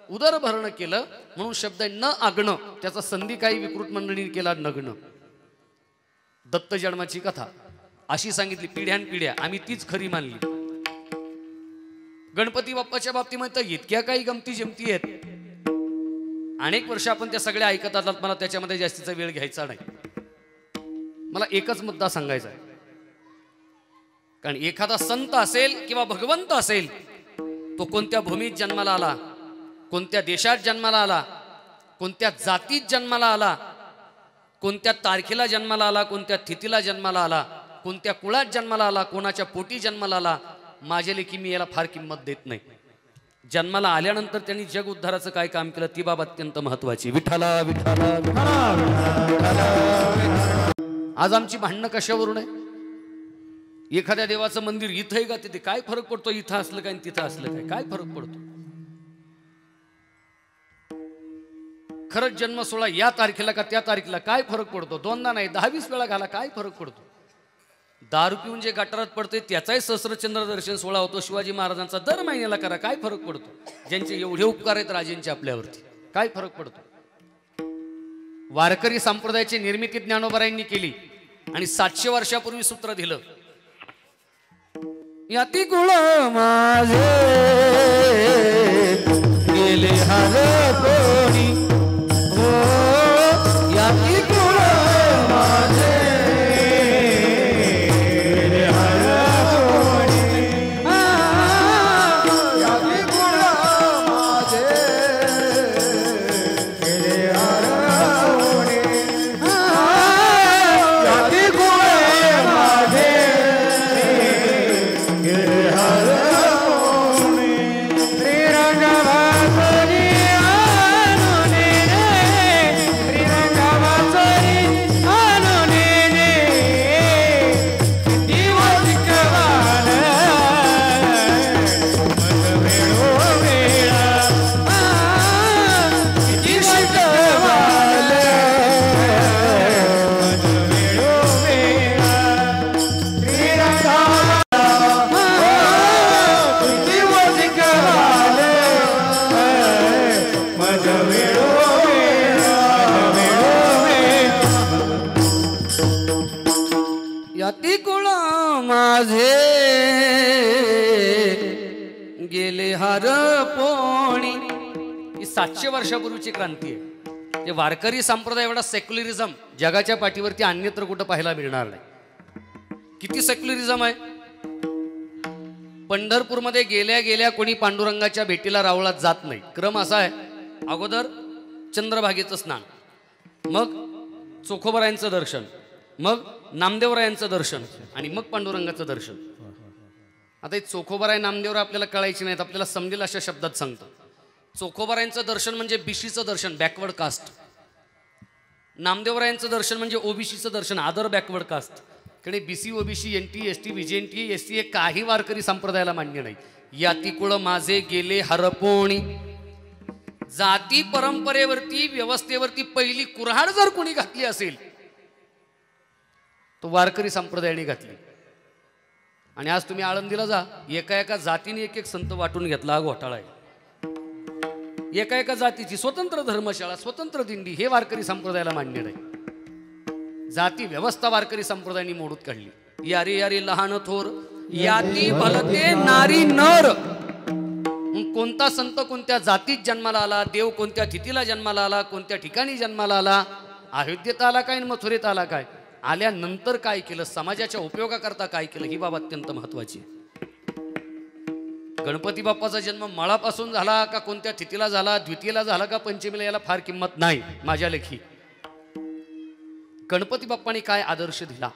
उदरभरण केलं म्हणून शब्द आहे न अग्न. त्याचा संधी काही विकृत मंडळीने केला नग्न. दत्त जन्माची कथा अशी सांगितली पिढ्यानपिढ्या, आम्ही तीच खरी मानली. गणपती बाप्पाच्या बाबतीमध्ये इतक्या काही गमती जमती आहेत, अनेक वर्ष आपण त्या सगळ्या ऐकत आलात. मला त्याच्यामध्ये जास्तीचा वेळ घ्यायचा नाही. मला एकच मुद्दा सांगायचा आहे. कारण एखादा संत असेल किंवा भगवंत असेल, तो कोणत्या भूमीत जन्माला आला, कोणत्या देशात जन्माला आला, कोणत्या जातीत जन्माला आला, कोणत्या तारखेला जन्माला आला, कोणत्या तिथीला जन्माला आला, कोणत्या कुळात जन्माला आला, कोणाच्या पोटी जन्माला आला, माझ्या लेखी मी याला फार किंमत देत नाही. जन्माला आल्यानंतर त्यांनी जग उद्धाराचं काय काम केलं ती बाब अत्यंत महत्वाची. विठ्ठला विठ्ठला विठ्ठला. आज आमची भांडणं कशावरून आहे? एखाद्या देवाचं मंदिर इथं आहे का तिथे, काय फरक पडतो? इथं असलं काय तिथं असलं काय, काय फरक पडतो? खरंच जन्म सोहळा या तारखेला का त्या तारखेला काय फरक पडतो? दोनदा नाही 10-20 वेळा घाला, काय फरक पडतो? दारू पिऊन जे गटारात पडते त्याचाही सहस्रचंद्र दर्शन सोहळा होतो शिवाजी महाराजांचा, दर महिन्याला करा, काय फरक पडतो? ज्यांचे एवढे उपकार आहेत राजेंचे आपल्यावरती, काय फरक पडतो? वारकरी संप्रदायाची निर्मिती ज्ञानोबारायांनी केली आणि 700 वर्षापूर्वी सूत्र दिलं, याती कुळ माझे गेले हर कोणी, हो याती कुळ माझे गेले हर कोणी, याती कुळ माझे गेले हर कोणी, याती कुळ माझे श्रीरंग माझे गेले हरपोणी. ही 700 वर्षापूर्वीची क्रांती आहे. जे वारकरी संप्रदाय एवढा सेक्युलरिझम जगाच्या पाठीवरती अन्यत्र कुठं पाहायला मिळणार नाही. किती सेक्युलरिझम आहे. पंढरपूरमध्ये गेल्या गेल्या कोणी पांडुरंगाच्या भेटीला रावळात जात नाही. क्रम असा आहे, अगोदर चंद्रभागेचं स्नान, मग चोखोबरायांचं दर्शन, मग नामदेवरायांचं दर्शन आणि मग पांडुरंगाचं दर्शन. आता हे चोखोबराय नामदेवराय आपल्याला कळायची नाहीत, आपल्याला समजेल अशा शब्दात सांगतो. चोखोबरायांचं दर्शन म्हणजे बीसीचं दर्शन, बॅकवर्ड कास्ट. नामदेवरायांचं दर्शन म्हणजे ओबीसीचं दर्शन, आदर बॅकवर्ड कास्ट. कडे BC OBC NT ST VJNT ST हे काही वारकरी संप्रदायाला मान्य नाही. याती कुळ माझे गेले हरपोणी. जाती परंपरेवरती व्यवस्थेवरती पहिली कुऱ्हाड जर कोणी घातली असेल तो वारकरी संप्रदायाने घातली. आणि आज तुम्ही आळंदीला जा, एका एका जातीने एक एक संत वाटून घेतला. हा घोटाळा आहे. एका एका जातीची स्वतंत्र धर्मशाळा, स्वतंत्र दिंडी हे वारकरी संप्रदायाला मान्य नाही. जाती व्यवस्था वारकरी संप्रदायाने मोडूत काढली. यारे यारे लहान थोर याती भलते नारी नर. कोणता संत कोणत्या जातीत जन्माला आला, देव कोणत्या तिथीला जन्माला आला, कोणत्या ठिकाणी जन्माला आला, अयोध्येत आला काय आणि मथुरेत आला काय, आल्यानंतर काय केलं, समाजाच्या उपयोगाकरता काय केलं, ही बाब अत्यंत महत्वाची आहे. गणपती बाप्पाचा जन्म मळापासून झाला का कोणत्या तिथीला झाला, द्वितीयेला झाला का पंचमीला, याला फार किंमत नाही माझ्या लेखी. गणपती बाप्पाने काय आदर्श दिला,